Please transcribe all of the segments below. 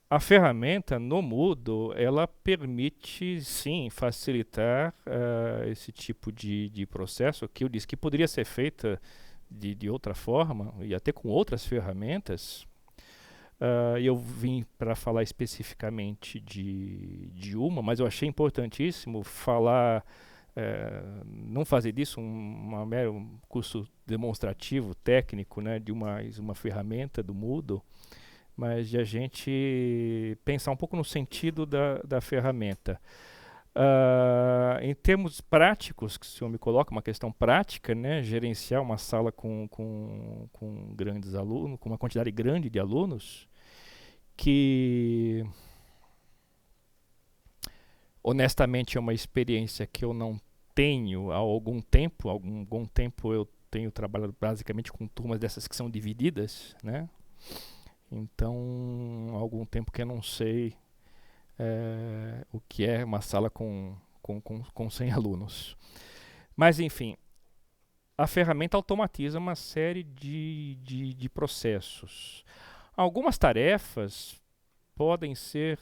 A ferramenta no Moodle, ela permite sim facilitar esse tipo de processo que eu disse que poderia ser feita de outra forma e até com outras ferramentas. Eu vim para falar especificamente de uma, mas eu achei importantíssimo falar, não fazer disso um mero curso demonstrativo, técnico, né, de uma ferramenta do Moodle, mas de a gente pensar um pouco no sentido da ferramenta. Em termos práticos, que o senhor me coloca, uma questão prática, né, gerenciar uma sala com grandes alunos, com uma quantidade grande de alunos, que honestamente é uma experiência que eu não tenho há algum tempo eu tenho trabalhado basicamente com turmas dessas que são divididas, né? Então, há algum tempo que eu não sei o que é uma sala com 100 alunos. Mas, enfim, a ferramenta automatiza uma série de processos. Algumas tarefas podem ser,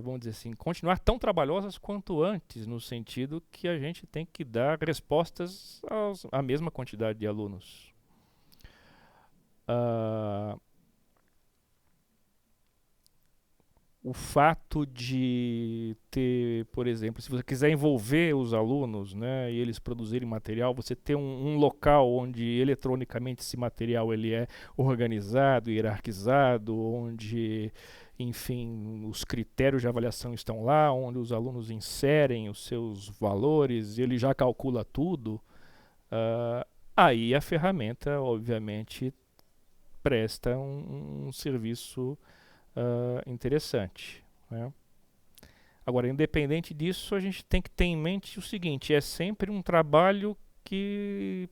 vamos dizer assim, continuar tão trabalhosas quanto antes, no sentido que a gente tem que dar respostas à mesma quantidade de alunos. Ah, o fato de ter, por exemplo, se você quiser envolver os alunos, né, e eles produzirem material, você ter um local onde eletronicamente esse material ele é organizado, hierarquizado, onde, enfim, os critérios de avaliação estão lá, onde os alunos inserem os seus valores, ele já calcula tudo. Aí a ferramenta, obviamente, presta um serviço interessante, né? Agora, independente disso, a gente tem que ter em mente o seguinte: é sempre um trabalho que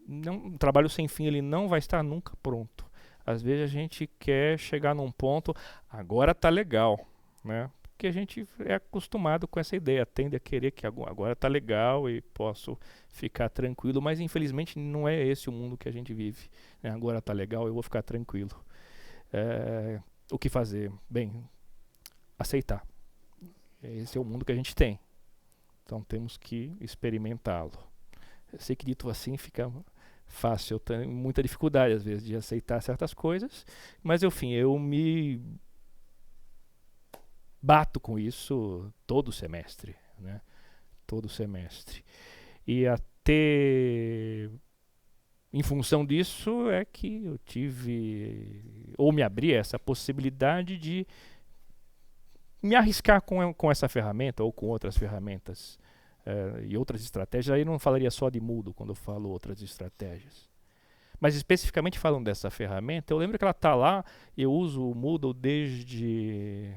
um trabalho sem fim, ele não vai estar nunca pronto. Às vezes a gente quer chegar num ponto, agora tá legal, né? Porque a gente é acostumado com essa ideia, tende a querer que agora tá legal e posso ficar tranquilo, mas infelizmente não é esse o mundo que a gente vive, né? Agora tá legal, eu vou ficar tranquilo. É, o que fazer? Bem, aceitar. Esse é o mundo que a gente tem. Então temos que experimentá-lo. Eu sei que dito assim fica fácil. Eu tenho muita dificuldade às vezes de aceitar certas coisas, mas enfim, eu me bato com isso todo semestre, né? Todo semestre. E até em função disso é que eu tive ou me abri essa possibilidade de me arriscar com essa ferramenta ou com outras ferramentas e outras estratégias. Aí eu não falaria só de Moodle quando eu falo outras estratégias. Mas especificamente falando dessa ferramenta, eu lembro que ela está lá, eu uso o Moodle desde.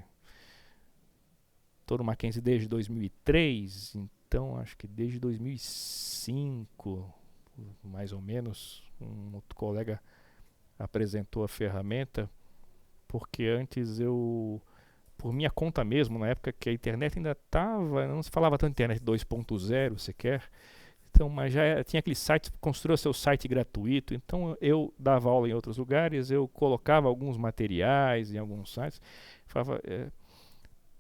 Estou no Mackenzie desde 2003, então acho que desde 2005, mais ou menos, um outro colega apresentou a ferramenta, porque antes eu por minha conta mesmo, na época que a internet ainda estava, não se falava tanto internet 2.0 sequer, então, mas já tinha aquele site, construiu seu site gratuito, então eu dava aula em outros lugares, eu colocava alguns materiais em alguns sites, falava,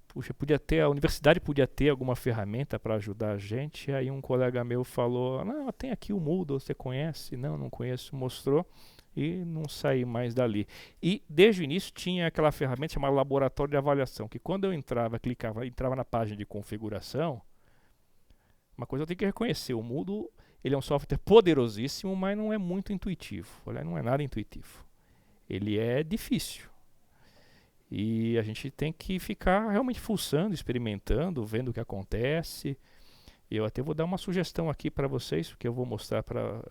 puxa, podia ter, a universidade podia ter alguma ferramenta para ajudar a gente, aí um colega meu falou, não, tem aqui o Moodle, você conhece? Não, não conheço, mostrou, e não saí mais dali. E desde o início tinha aquela ferramenta chamada laboratório de avaliação, que quando eu entrava, clicava, entrava na página de configuração, uma coisa eu tenho que reconhecer, o Moodle ele é um software poderosíssimo, mas não é muito intuitivo. Olha, não é nada intuitivo. Ele é difícil. E a gente tem que ficar realmente fuçando, experimentando, vendo o que acontece. Eu até vou dar uma sugestão aqui para vocês, que eu vou mostrar para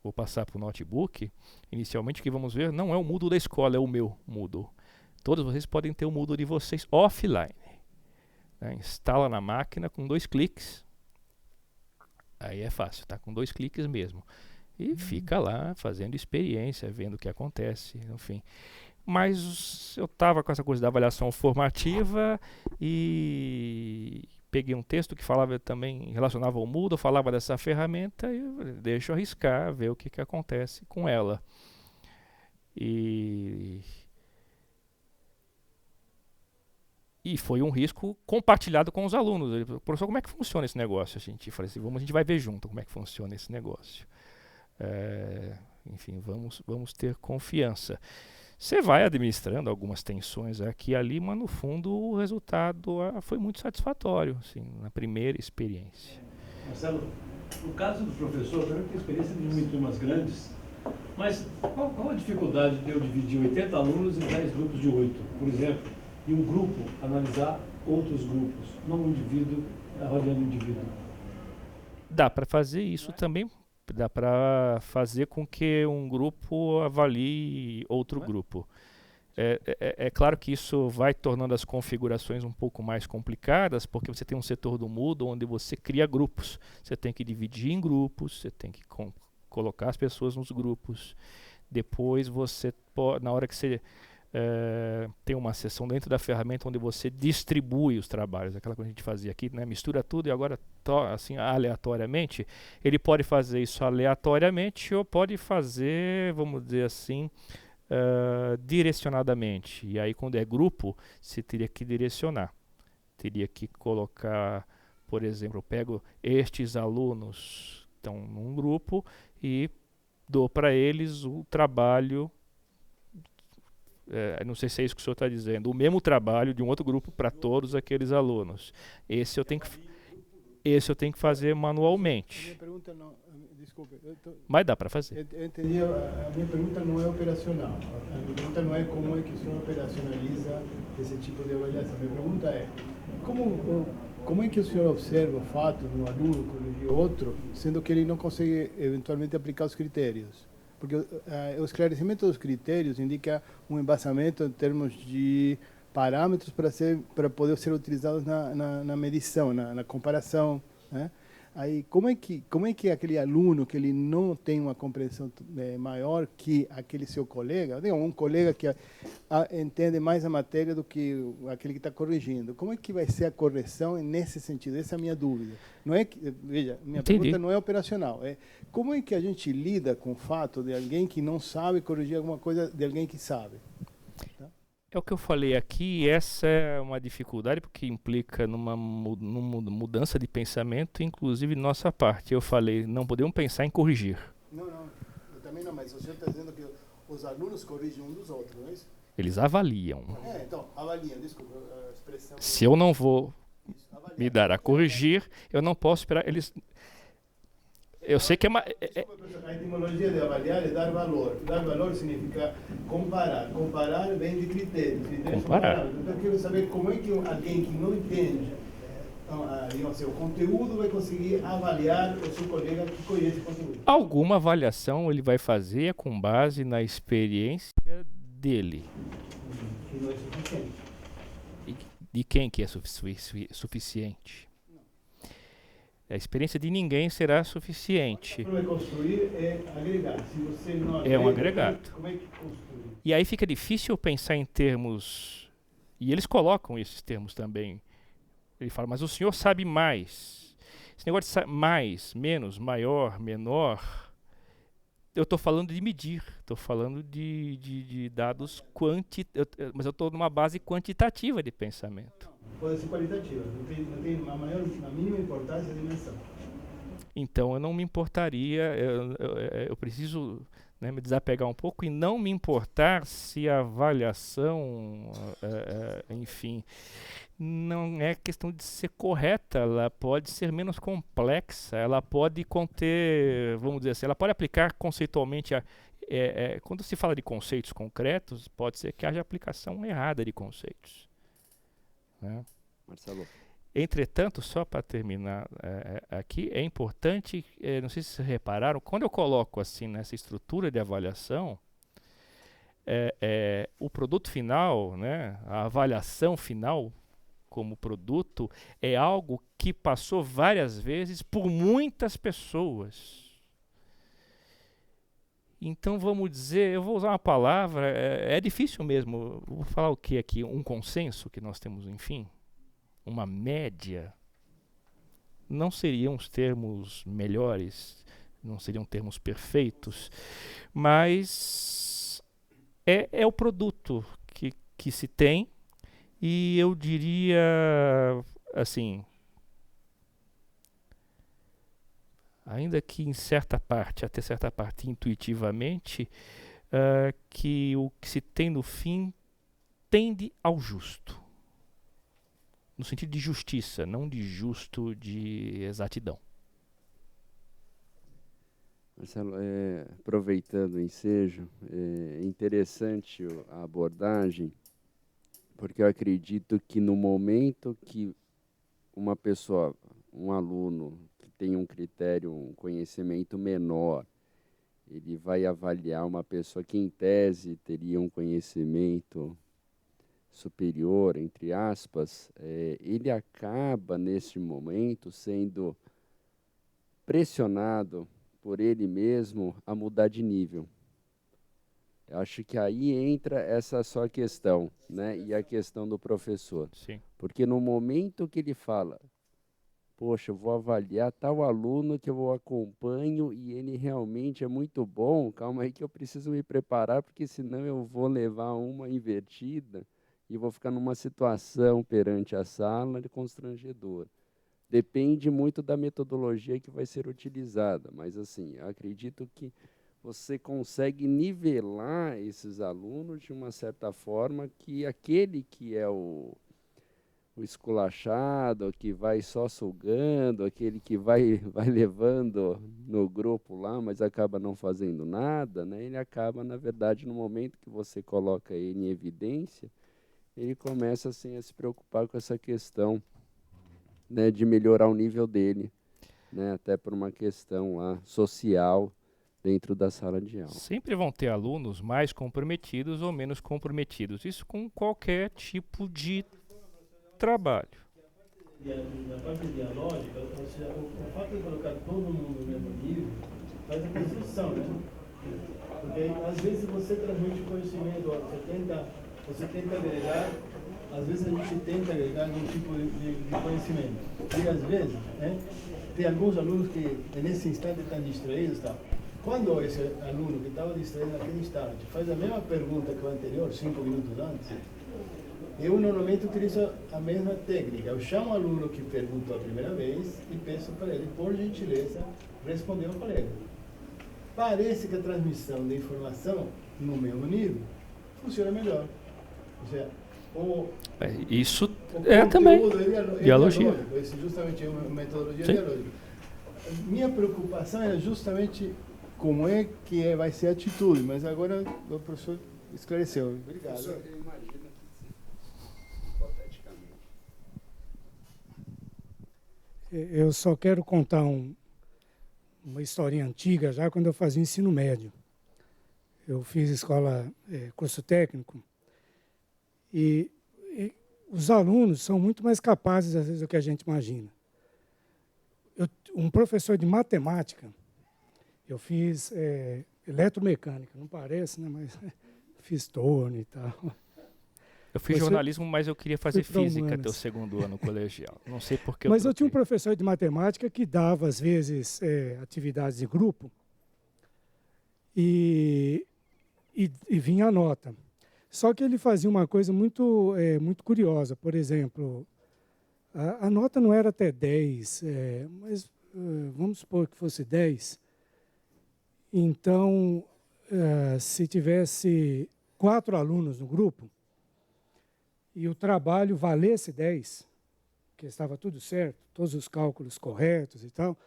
vou passar para o notebook. Inicialmente o que vamos ver não é o Moodle da escola, é o meu Moodle. Todos vocês podem ter o Moodle de vocês offline, né? Instala na máquina com 2 cliques. Aí é fácil, tá? Com 2 cliques mesmo. E fica lá fazendo experiência, vendo o que acontece, enfim. Mas eu estava com essa coisa da avaliação formativa e peguei um texto que falava também, relacionava ao Moodle, falava dessa ferramenta e eu deixo arriscar, ver o que acontece com ela. E, e foi um risco compartilhado com os alunos. Ele falou, professor, como é que funciona esse negócio? Eu falei assim, a gente vai ver junto como é que funciona esse negócio. Enfim, vamos ter confiança. Você vai administrando algumas tensões aqui e ali, mas no fundo o resultado foi muito satisfatório, assim, na primeira experiência. Marcelo, no caso do professor, eu tenho experiência de turmas grandes, mas qual a dificuldade de eu dividir 80 alunos em 10 grupos de 8, por exemplo, e um grupo analisar outros grupos, não um indivíduo avaliando o indivíduo? Dá para fazer isso também. Dá para fazer com que um grupo avalie outro grupo. É claro que isso vai tornando as configurações um pouco mais complicadas, porque você tem um setor do Moodle onde você cria grupos. Você tem que dividir em grupos, você tem que colocar as pessoas nos grupos. Depois você pode, na hora que você tem uma seção dentro da ferramenta onde você distribui os trabalhos, aquela que a gente fazia aqui, né? Mistura tudo e agora assim aleatoriamente. Ele pode fazer isso aleatoriamente ou pode fazer, vamos dizer assim, direcionadamente. E aí quando é grupo, você teria que direcionar. Teria que colocar, por exemplo, eu pego estes alunos estão num grupo e dou para eles o trabalho. Não sei se é isso que o senhor está dizendo, o mesmo trabalho de um outro grupo para todos aqueles alunos. Esse eu tenho que fazer manualmente. Minha pergunta não, desculpe. Mas dá para fazer. Eu entendi, a minha pergunta não é operacional. A minha pergunta não é como é que o senhor operacionaliza esse tipo de avaliação. A minha pergunta é, como é que o senhor observa o fato de um aluno corrigir outro, sendo que ele não consegue eventualmente aplicar os critérios? Porque o esclarecimento dos critérios indica um embasamento em termos de parâmetros para poder ser utilizados na medição, na comparação, né? Aí como é que aquele aluno que ele não tem uma compreensão maior que aquele seu colega, um colega que entende mais a matéria do que aquele que está corrigindo, como é que vai ser a correção nesse sentido? Essa é a minha dúvida. Não é que, veja, minha pergunta não é operacional, é como é que a gente lida com o fato de alguém que não sabe corrigir alguma coisa de alguém que sabe? Tá? É o que eu falei aqui, essa é uma dificuldade porque implica numa mudança de pensamento, inclusive de nossa parte. Eu falei, não podemos pensar em corrigir. Não, eu também não, mas o senhor está dizendo que os alunos corrigem um dos outros, não é isso? Eles avaliam. Então, avaliam, desculpa a expressão. Se eu não vou me dar a corrigir, eu não posso esperar eles... Eu sei que é uma... A etimologia de avaliar é dar valor. Dar valor significa comparar. Comparar vem de critérios. Comparar. Então eu quero saber como é que alguém que não entende o conteúdo vai conseguir avaliar o seu colega que conhece o conteúdo. Alguma avaliação ele vai fazer com base na experiência dele. Que não é suficiente. De quem que é suficiente? A experiência de ninguém será suficiente. Para construir é agregar. Se você não agrega, é um agregado. Como é que construir? E aí fica difícil pensar em termos... E eles colocam esses termos também. Ele fala, mas o senhor sabe mais. Esse negócio de mais, menos, maior, menor... Eu estou falando de medir. Estou falando de dados mas eu estou numa base quantitativa de pensamento. Pode ser qualitativa, não tem a mínima importância a dimensão. Então eu não me importaria, eu preciso me desapegar um pouco e não me importar se a avaliação, enfim, não é questão de ser correta, ela pode ser menos complexa, ela pode conter, vamos dizer assim, ela pode aplicar conceitualmente quando se fala de conceitos concretos, pode ser que haja aplicação errada de conceitos. Né? Marcelo. Entretanto, só para terminar aqui, é importante, não sei se vocês repararam, quando eu coloco assim nessa estrutura de avaliação, o produto final, né, a avaliação final como produto, é algo que passou várias vezes por muitas pessoas. Então vamos dizer, eu vou usar uma palavra, é difícil mesmo, vou falar o que aqui? Um consenso que nós temos, enfim, uma média, não seriam os termos melhores, não seriam termos perfeitos, mas é o produto que se tem, e eu diria, assim, ainda que em certa parte, até certa parte intuitivamente, que o que se tem no fim tende ao justo. No sentido de justiça, não de justo de exatidão. Marcelo, aproveitando o ensejo, é interessante a abordagem, porque eu acredito que no momento que uma pessoa, um aluno que tem um critério, um conhecimento menor, ele vai avaliar uma pessoa que em tese teria um conhecimento superior, entre aspas, ele acaba neste momento sendo pressionado por ele mesmo a mudar de nível. Eu acho que aí entra essa só questão, né? E a questão do professor. Sim. Porque no momento que ele fala, poxa, eu vou avaliar tal aluno que eu acompanho e ele realmente é muito bom, calma aí que eu preciso me preparar, porque senão eu vou levar uma invertida e vou ficar numa situação perante a sala de constrangedora. Depende muito da metodologia que vai ser utilizada, mas assim, eu acredito que você consegue nivelar esses alunos de uma certa forma que aquele que é o esculachado, que vai só sugando, aquele que vai levando no grupo lá, mas acaba não fazendo nada, né? Ele acaba, na verdade, no momento que você coloca ele em evidência, ele começa assim, a se preocupar com essa questão, né, de melhorar o nível dele, né, até por uma questão lá, social, dentro da sala de aula. Sempre vão ter alunos mais comprometidos ou menos comprometidos. Isso com qualquer tipo de trabalho. Na parte dialógica, ou seja, o fato de colocar todo mundo no mesmo nível faz a construção, né? Porque às vezes você transmite conhecimento, você tenta agregar, às vezes a gente tenta agregar algum tipo de conhecimento. E às vezes, né, tem alguns alunos que nesse instante estão distraídos, tá? Quando esse aluno que estava distraído naquele instante faz a mesma pergunta que o anterior, 5 minutos antes, eu normalmente utilizo a mesma técnica. Eu chamo o aluno que perguntou a primeira vez e peço para ele, por gentileza, responder ao colega. Parece que a transmissão de informação no mesmo nível funciona melhor. Ou seja, Isso o também é dialogia. Esse justamente é uma metodologia Sim. dialógica. Minha preocupação era justamente como é que vai ser a atitude, mas agora o professor esclareceu. Obrigado. Eu imagino que, hipoteticamente. Eu só quero contar uma historinha antiga, já quando eu fazia ensino médio. Eu fiz escola, curso técnico, e os alunos são muito mais capazes, às vezes, do que a gente imagina. Um professor de matemática, eu fiz eletromecânica, não parece, né, mas fiz torno e tal. Eu fiz jornalismo, mas eu queria fazer física até o humanas. 2º ano colegial. Não sei porque Mas eu tinha um troquei. professor de matemática que dava, às vezes, atividades de grupo e vinha a nota. Só que ele fazia uma coisa muito curiosa. Por exemplo, a nota não era até 10, mas vamos supor que fosse 10. Então, se tivesse 4 alunos no grupo e o trabalho valesse 10, que estava tudo certo, todos os cálculos corretos e tal,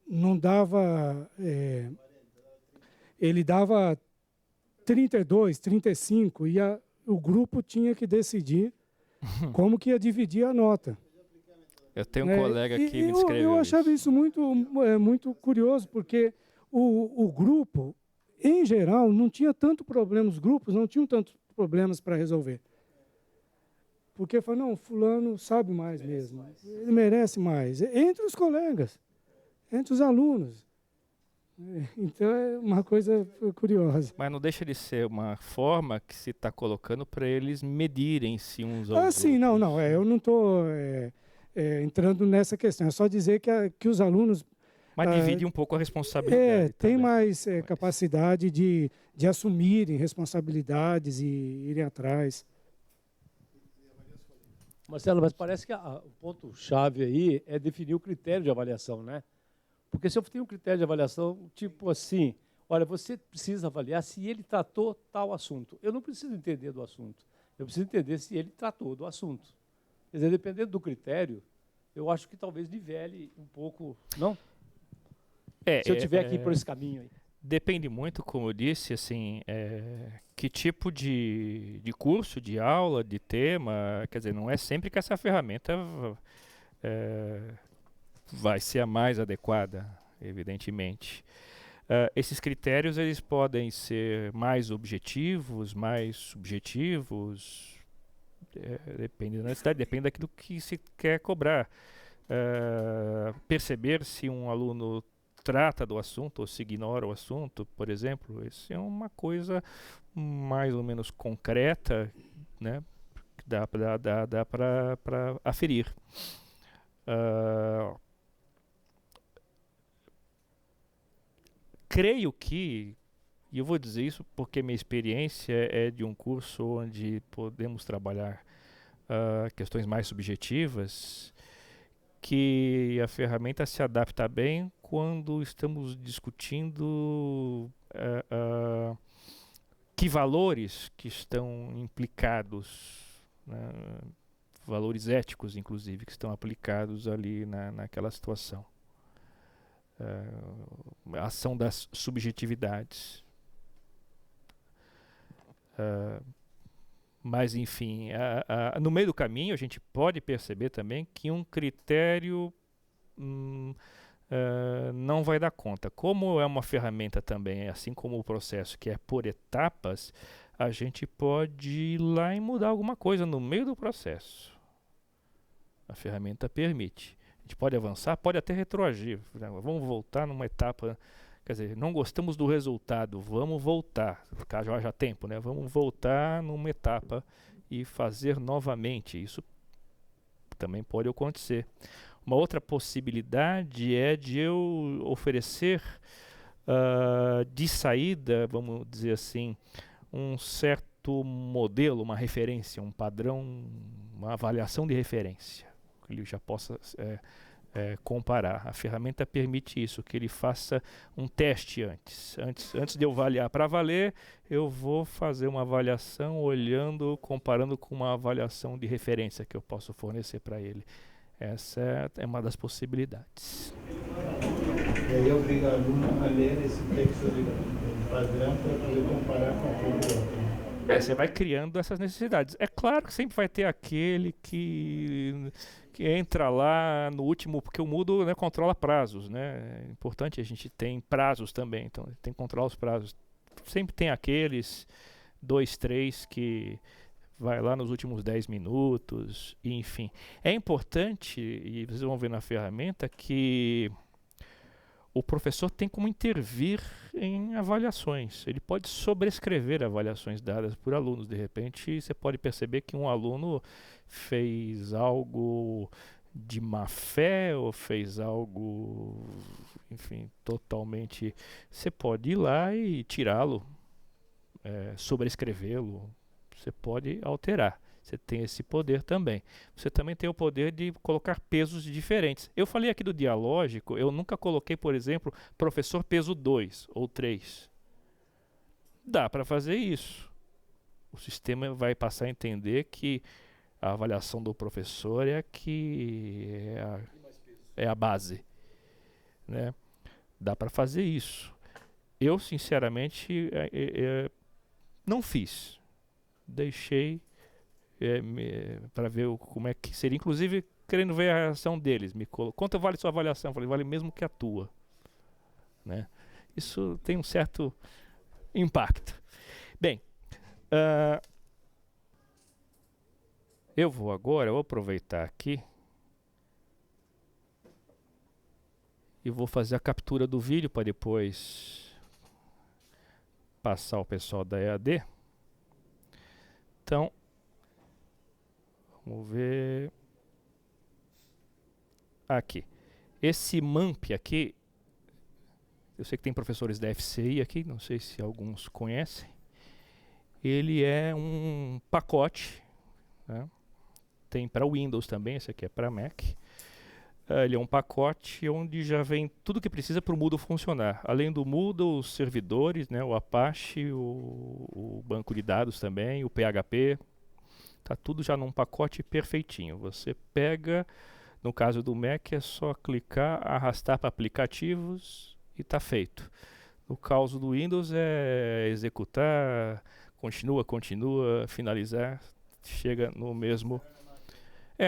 não dava... ele dava 32, 35, e o grupo tinha que decidir como que ia dividir a nota. Eu tenho um colega que me escreveu Eu achava isso. isso muito curioso, porque o grupo, em geral, não tinha tanto problema, os grupos não tinham tantos problemas para resolver. Porque falou, não, fulano sabe mais mesmo, ele merece mais, entre os colegas, entre os alunos. Então é uma coisa curiosa. Mas não deixa de ser uma forma que se está colocando para eles medirem-se uns aos outros. Sim, eu não estou entrando nessa questão. É só dizer que os alunos Mas divide um pouco a responsabilidade tem também. mais capacidade de assumirem responsabilidades e irem atrás. Marcelo, mas parece que o ponto-chave aí é definir o critério de avaliação, né? Porque se eu tenho um critério de avaliação, tipo assim, olha, você precisa avaliar se ele tratou tal assunto. Eu não preciso entender do assunto. Eu preciso entender se ele tratou do assunto. Quer dizer, dependendo do critério, eu acho que talvez nivele um pouco, não? Se eu tiver que ir por esse caminho aí. Depende muito, como eu disse, assim, que tipo de curso, de aula, de tema. Quer dizer, não é sempre que essa ferramenta vai ser a mais adequada, evidentemente. Esses critérios eles podem ser mais objetivos, mais subjetivos, depende da necessidade, depende daquilo que se quer cobrar. Perceber se um aluno trata do assunto ou se ignora o assunto, por exemplo, isso é uma coisa mais ou menos concreta, né? Dá para aferir. Creio que, e eu vou dizer isso porque minha experiência é de um curso onde podemos trabalhar questões mais subjetivas, que a ferramenta se adapta bem quando estamos discutindo que valores que estão implicados, né, valores éticos, inclusive, que estão aplicados ali naquela situação. A ação das subjetividades. Mas, enfim, no meio do caminho a gente pode perceber também que um critério não vai dar conta. Como é uma ferramenta também, assim como o processo que é por etapas, a gente pode ir lá e mudar alguma coisa no meio do processo. A ferramenta permite. A gente pode avançar, pode até retroagir. Vamos voltar numa etapa. Quer dizer, não gostamos do resultado, vamos voltar, caso haja tempo, né? Vamos voltar numa etapa e fazer novamente. Isso também pode acontecer. Uma outra possibilidade é de eu oferecer de saída, vamos dizer assim, um certo modelo, uma referência, um padrão, uma avaliação de referência, que ele já possa comparar. A ferramenta permite isso, que ele faça um teste antes de eu avaliar para valer, eu vou fazer uma avaliação comparando com uma avaliação de referência que eu posso fornecer para ele. Essa é uma das possibilidades. E aí obriga o aluno a ler esse texto de padrão para poder comparar com aquele outro. Você vai criando essas necessidades. É claro que sempre vai ter aquele que entra lá no último, porque o Moodle, né, controla prazos, né? É importante a gente ter prazos também, então tem que controlar os prazos. Sempre tem aqueles 2, 3 que vai lá nos últimos 10 minutos, enfim. É importante, e vocês vão ver na ferramenta, que o professor tem como intervir em avaliações. Ele pode sobrescrever avaliações dadas por alunos. De repente, você pode perceber que um aluno fez algo de má fé ou fez algo, enfim, totalmente... Você pode ir lá e tirá-lo, sobrescrevê-lo. Você pode alterar. Você tem esse poder também. Você também tem o poder de colocar pesos diferentes. Eu falei aqui do dialógico, eu nunca coloquei, por exemplo, professor peso 2 ou 3. Dá para fazer isso. O sistema vai passar a entender que a avaliação do professor é a base, né? Dá para fazer isso. Eu, sinceramente, não fiz. Deixei para ver como é que seria, inclusive querendo ver a reação deles. Quanto vale sua avaliação? Eu falei, vale mesmo que a tua, né? Isso tem um certo impacto. Bem, eu vou aproveitar aqui e vou fazer a captura do vídeo para depois passar ao pessoal da EAD. Então, vamos ver aqui. Esse MAMP aqui eu sei que tem professores da FCI aqui, não sei se alguns conhecem. Ele é um pacote, né? Tem para Windows também, esse aqui é para Mac. Ele é um pacote onde já vem tudo que precisa para o Moodle funcionar. Além do Moodle, os servidores, né, o Apache, o banco de dados também, o PHP. Está tudo já num pacote perfeitinho. Você pega, no caso do Mac, é só clicar, arrastar para aplicativos e está feito. No caso do Windows é executar, continua, finalizar, chega no mesmo...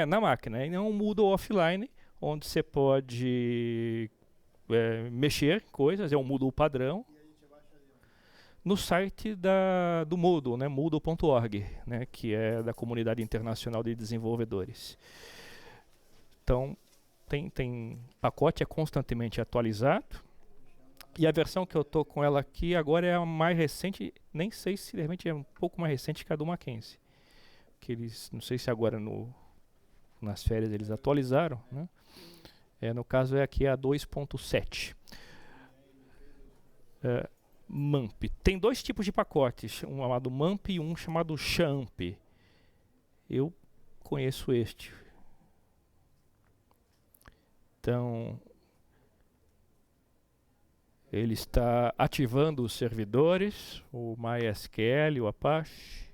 na máquina. E não um Moodle offline, onde você pode mexer em coisas, é um Moodle padrão. No site do Moodle, né, moodle.org, né, que é da Comunidade Internacional de Desenvolvedores. Então, tem pacote é constantemente atualizado. E a versão que eu estou com ela aqui agora é a mais recente, nem sei se de repente é um pouco mais recente que a do Mackenzie. Que eles, não sei se agora nas férias eles atualizaram, né? No caso aqui é a 2.7. MAMP. Tem dois tipos de pacotes, um chamado MAMP e um chamado XAMPP. Eu conheço este. Então, ele está ativando os servidores, o MySQL, o Apache.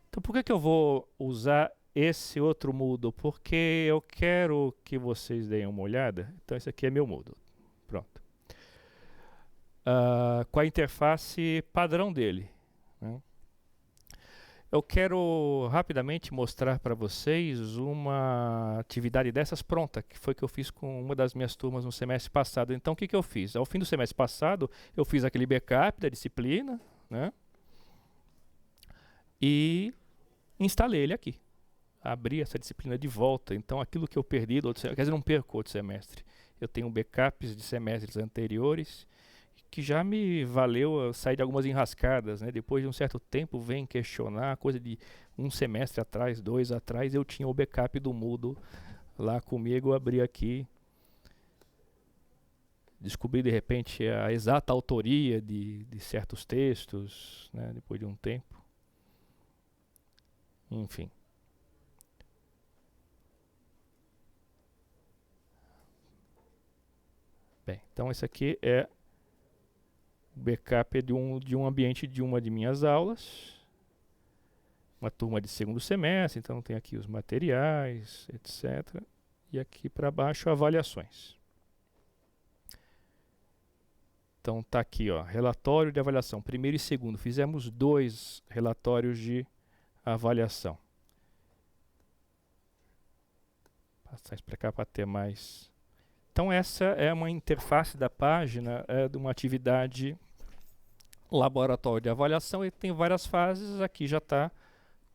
Então, por que eu vou usar esse outro Moodle? Porque eu quero que vocês deem uma olhada. Então, esse aqui é meu Moodle. Pronto. Com a interface padrão dele, né? Eu quero rapidamente mostrar para vocês uma atividade dessas pronta, que foi que eu fiz com uma das minhas turmas no semestre passado. Então, o que eu fiz? Ao fim do semestre passado, eu fiz aquele backup da disciplina, né? E instalei ele aqui. Abri essa disciplina de volta. Então, aquilo que eu perdi do outro semestre, quer dizer, não perco outro semestre. Eu tenho backups de semestres anteriores que já me valeu sair de algumas enrascadas, né? Depois de um certo tempo, vem questionar, coisa de um semestre atrás, 2 atrás, eu tinha o backup do Moodle lá comigo, eu abri aqui, descobri de repente a exata autoria de certos textos, né? Depois de um tempo. Enfim. Bem, então esse aqui é o backup de um ambiente de uma de minhas aulas. Uma turma de segundo semestre, então tem aqui os materiais, etc. E aqui para baixo, avaliações. Então tá aqui, ó, relatório de avaliação, primeiro e segundo. Fizemos 2 relatórios de avaliação. Passar isso para cá para ter mais. Então essa é uma interface da página de uma atividade laboratório de avaliação e tem várias fases, aqui já está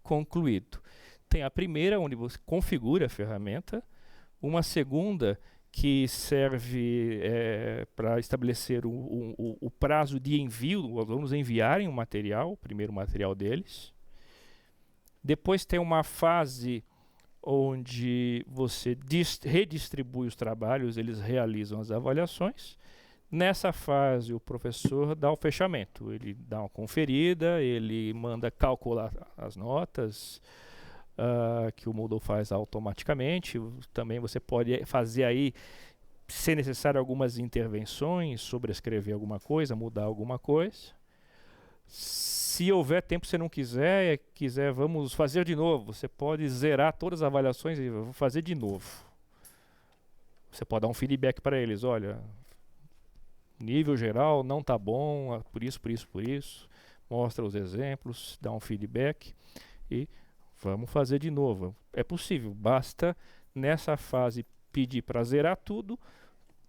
concluído. Tem a primeira, onde você configura a ferramenta, uma segunda que serve para estabelecer o prazo de envio, os alunos enviarem o material, o primeiro material deles. Depois tem uma fase onde você redistribui os trabalhos, eles realizam as avaliações. Nessa fase, o professor dá o fechamento, ele dá uma conferida, ele manda calcular as notas, que o Moodle faz automaticamente. Também você pode fazer aí, se necessário, algumas intervenções, sobrescrever alguma coisa, mudar alguma coisa. Se houver tempo, se não quiser, vamos fazer de novo. Você pode zerar todas as avaliações e vou fazer de novo. Você pode dar um feedback para eles, olha, nível geral não está bom, por isso. Mostra os exemplos, dá um feedback e vamos fazer de novo. É possível, basta nessa fase pedir para zerar tudo,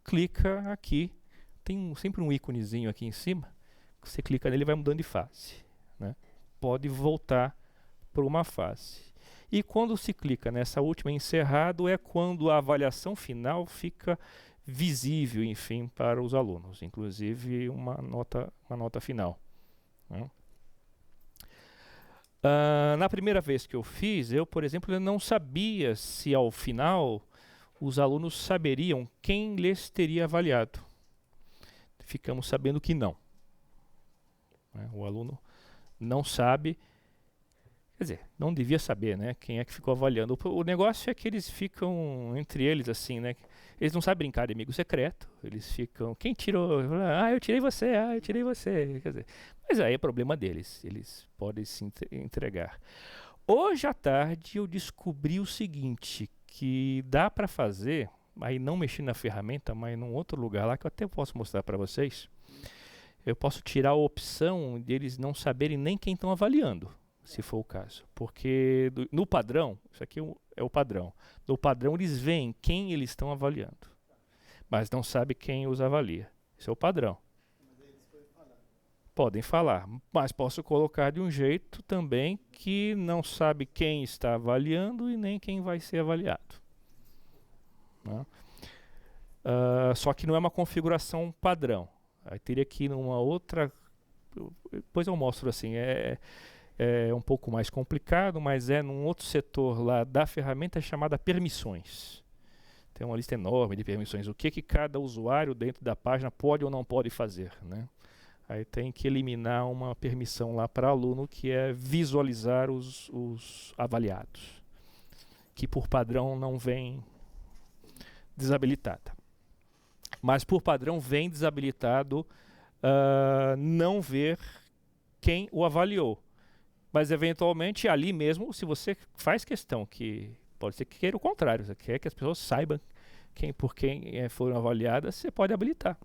clica aqui, tem sempre um íconezinho aqui em cima, você clica nele e vai mudando de fase, né? Pode voltar para uma fase. E quando se clica nessa última encerrado é quando a avaliação final fica visível, enfim, para os alunos, inclusive uma nota final, né? Na primeira vez que eu fiz, eu, por exemplo, eu não sabia se ao final os alunos saberiam quem lhes teria avaliado. Ficamos sabendo que não, né? O aluno não sabe, quer dizer, não devia saber, né, quem é que ficou avaliando. O negócio é que eles ficam entre eles assim, né? Eles não sabem brincar de amigo secreto, eles ficam, quem tirou? Eu tirei você, eu tirei você. Quer dizer, mas aí é problema deles, eles podem se entregar. Hoje à tarde eu descobri o seguinte, que dá para fazer, aí não mexer na ferramenta, mas num outro lugar lá que eu até posso mostrar para vocês. Eu posso tirar a opção deles não saberem nem quem estão avaliando, se for o caso. Porque no padrão, isso aqui é o padrão. No padrão eles veem quem eles estão avaliando, mas não sabem quem os avalia. Esse é o padrão. Podem falar, mas posso colocar de um jeito também que não sabe quem está avaliando e nem quem vai ser avaliado, né? Só que não é uma configuração padrão. Aí teria que ir numa outra... Depois eu mostro assim, é um pouco mais complicado, mas é num outro setor lá da ferramenta chamada permissões. Tem uma lista enorme de permissões. O que cada usuário dentro da página pode ou não pode fazer, né? Aí tem que eliminar uma permissão lá para aluno, que é visualizar os avaliados, que por padrão não vem desabilitada. Mas por padrão vem desabilitado não ver quem o avaliou. Mas eventualmente ali mesmo, se você faz questão, que pode ser que queira o contrário, você quer que as pessoas saibam por quem foram avaliadas, você pode habilitar.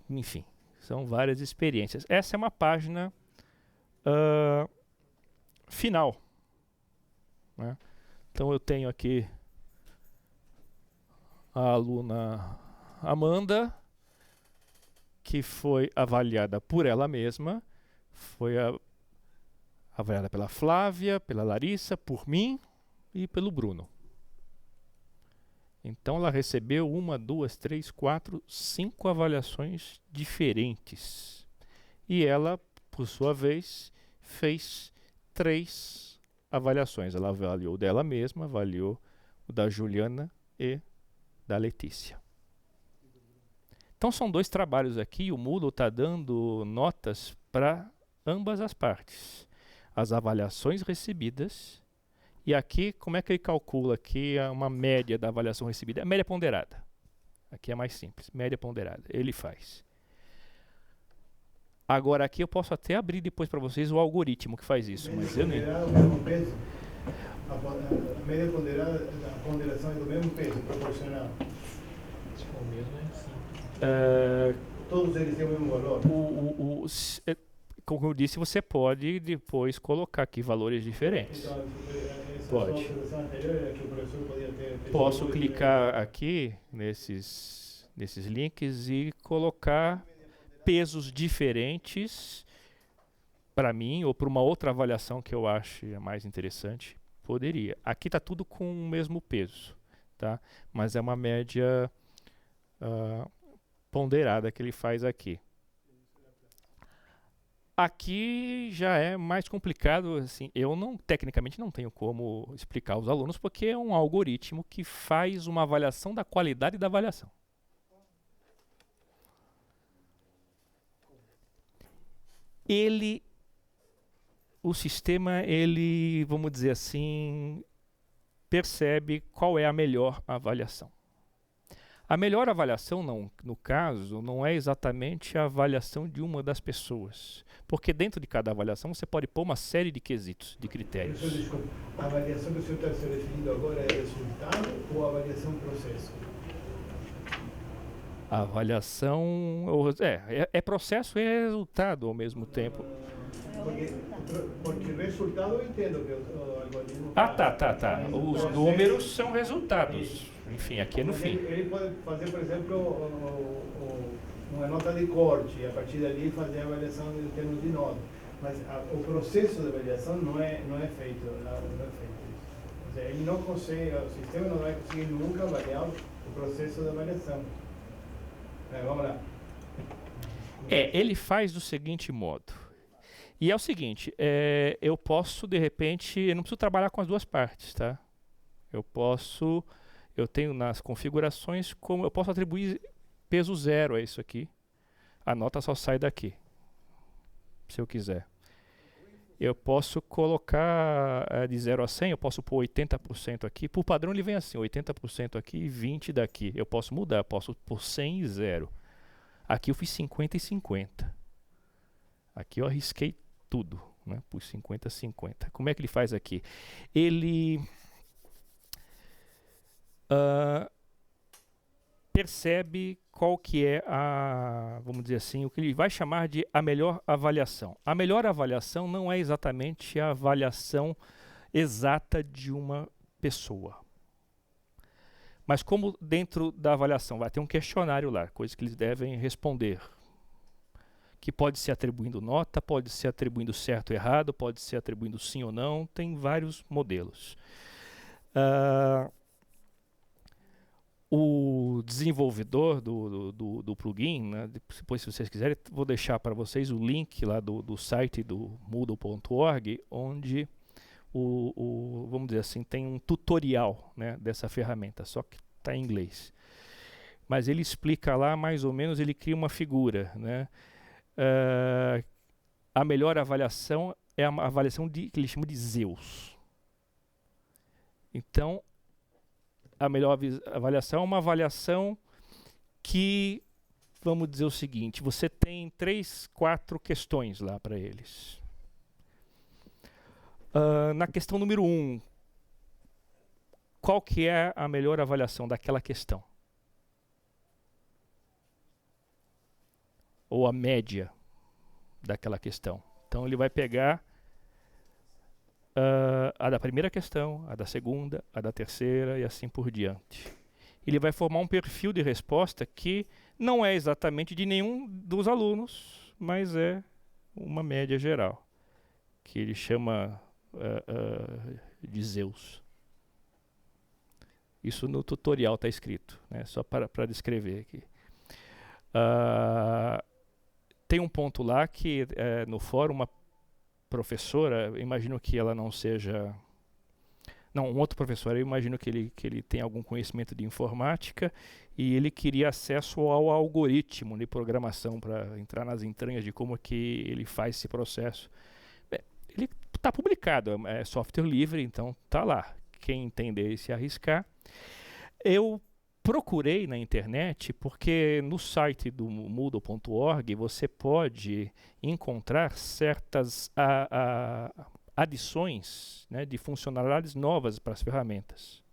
Enfim, são várias experiências. Essa é uma página final, né? Então eu tenho aqui a aluna Amanda, que foi avaliada por ela mesma, foi avaliada pela Flávia, pela Larissa, por mim e pelo Bruno. Então ela recebeu 1, 2, 3, 4, 5 avaliações diferentes. E ela, por sua vez, fez 3 avaliações. Ela avaliou dela mesma, avaliou o da Juliana e da Letícia. Então são 2 trabalhos aqui, o Moodle está dando notas para ambas as partes. As avaliações recebidas. E aqui, como é que ele calcula aqui uma média da avaliação recebida? É média ponderada. Aqui é mais simples, média ponderada. Ele faz. Agora aqui eu posso até abrir depois para vocês o algoritmo que faz isso. Mas eu nem... O mesmo peso? A média ponderada, a ponderação é do mesmo peso, proporcional? O mesmo é simples. Todos eles têm o mesmo valor? Como eu disse, você pode depois colocar aqui valores diferentes. Então, pode. Posso clicar aqui nesses links e colocar pesos diferentes para mim ou para uma outra avaliação que eu ache mais interessante. Poderia. Aqui está tudo com o mesmo peso, tá? Mas é uma média ponderada que ele faz aqui. Aqui já é mais complicado, assim, eu tecnicamente não tenho como explicar aos alunos, porque é um algoritmo que faz uma avaliação da qualidade da avaliação. O sistema, vamos dizer assim, percebe qual é a melhor avaliação. A melhor avaliação, no caso, não é exatamente a avaliação de uma das pessoas. Porque dentro de cada avaliação você pode pôr uma série de quesitos, de critérios. Professor, desculpa, a avaliação que o senhor está se referindo agora é resultado ou avaliação processo? A avaliação é processo e é resultado ao mesmo tempo. Porque resultado eu entendo que o algoritmo... Tá. Os números são resultados. Enfim, aqui é no fim. Ele pode fazer, por exemplo, uma nota de corte e a partir dali fazer a avaliação em termos de nota. Mas o processo de avaliação não é feito isso. Ou seja, ele não consegue, o sistema não vai conseguir nunca avaliar o processo de avaliação. Vamos lá. Ele faz do seguinte modo. E é o seguinte, eu posso, de repente, eu não preciso trabalhar com as duas partes, tá? Eu tenho nas configurações, como eu posso atribuir peso 0 a isso aqui. A nota só sai daqui, se eu quiser. Eu posso colocar de 0 a 100, eu posso pôr 80% aqui. Por padrão ele vem assim, 80% aqui e 20% daqui. Eu posso mudar, posso pôr 100 e 0. Aqui eu fiz 50 e 50. Aqui eu arrisquei tudo, né? Pus 50 e 50. Como é que ele faz aqui? Ele percebe qual que é vamos dizer assim, o que ele vai chamar de a melhor avaliação. A melhor avaliação não é exatamente a avaliação exata de uma pessoa. Mas como dentro da avaliação vai ter um questionário lá, coisas que eles devem responder, que pode ser atribuindo nota, pode ser atribuindo certo ou errado, pode ser atribuindo sim ou não, tem vários modelos. O desenvolvedor do plugin, né, depois se vocês quiserem, vou deixar para vocês o link lá do site do Moodle.org, onde vamos dizer assim, tem um tutorial, né, dessa ferramenta, só que está em inglês. Mas ele explica lá, mais ou menos, ele cria uma figura, né? A melhor avaliação é a avaliação que ele chama de Zeus. Então, a melhor avaliação é uma avaliação que, vamos dizer o seguinte, você tem 3, 4 questões lá para eles. Na questão número 1, qual que é a melhor avaliação daquela questão? Ou a média daquela questão. Então ele vai pegar a da primeira questão, a da segunda, a da terceira e assim por diante. Ele vai formar um perfil de resposta que não é exatamente de nenhum dos alunos, mas é uma média geral, que ele chama de Zeus. Isso no tutorial está escrito, né? Só para descrever aqui. Tem um ponto lá que no fórum uma professora, eu imagino que ela não seja... Não, um outro professor, eu imagino que ele tem algum conhecimento de informática e ele queria acesso ao algoritmo de programação para entrar nas entranhas de como que ele faz esse processo. Ele está publicado, é software livre, então está lá. Quem entender e se arriscar. Eu procurei na internet, porque no site do Moodle.org você pode encontrar certas adições, né, de funcionalidades novas para as ferramentas.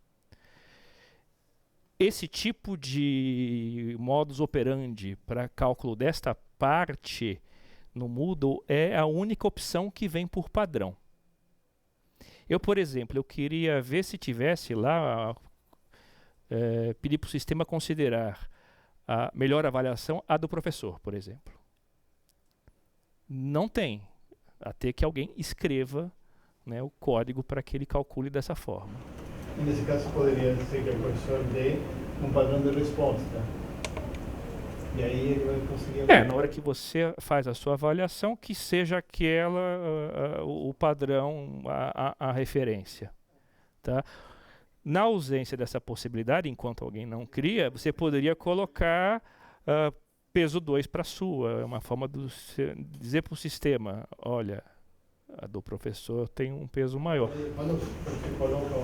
Esse tipo de modus operandi para cálculo desta parte no Moodle é a única opção que vem por padrão. Eu, por exemplo, eu queria ver se tivesse lá, pedir para o sistema considerar a melhor avaliação a do professor, por exemplo. Não tem, até que alguém escreva, né, o código para que ele calcule dessa forma. Nesse caso, poderia ser que o professor dê um padrão de resposta. E aí ele vai conseguir... Na hora que você faz a sua avaliação, que seja aquela, o padrão, a referência. Tá? Na ausência dessa possibilidade, enquanto alguém não cria, você poderia colocar peso 2 para a sua. É uma forma de dizer para o sistema, olha, a do professor tem um peso maior. Quando você coloca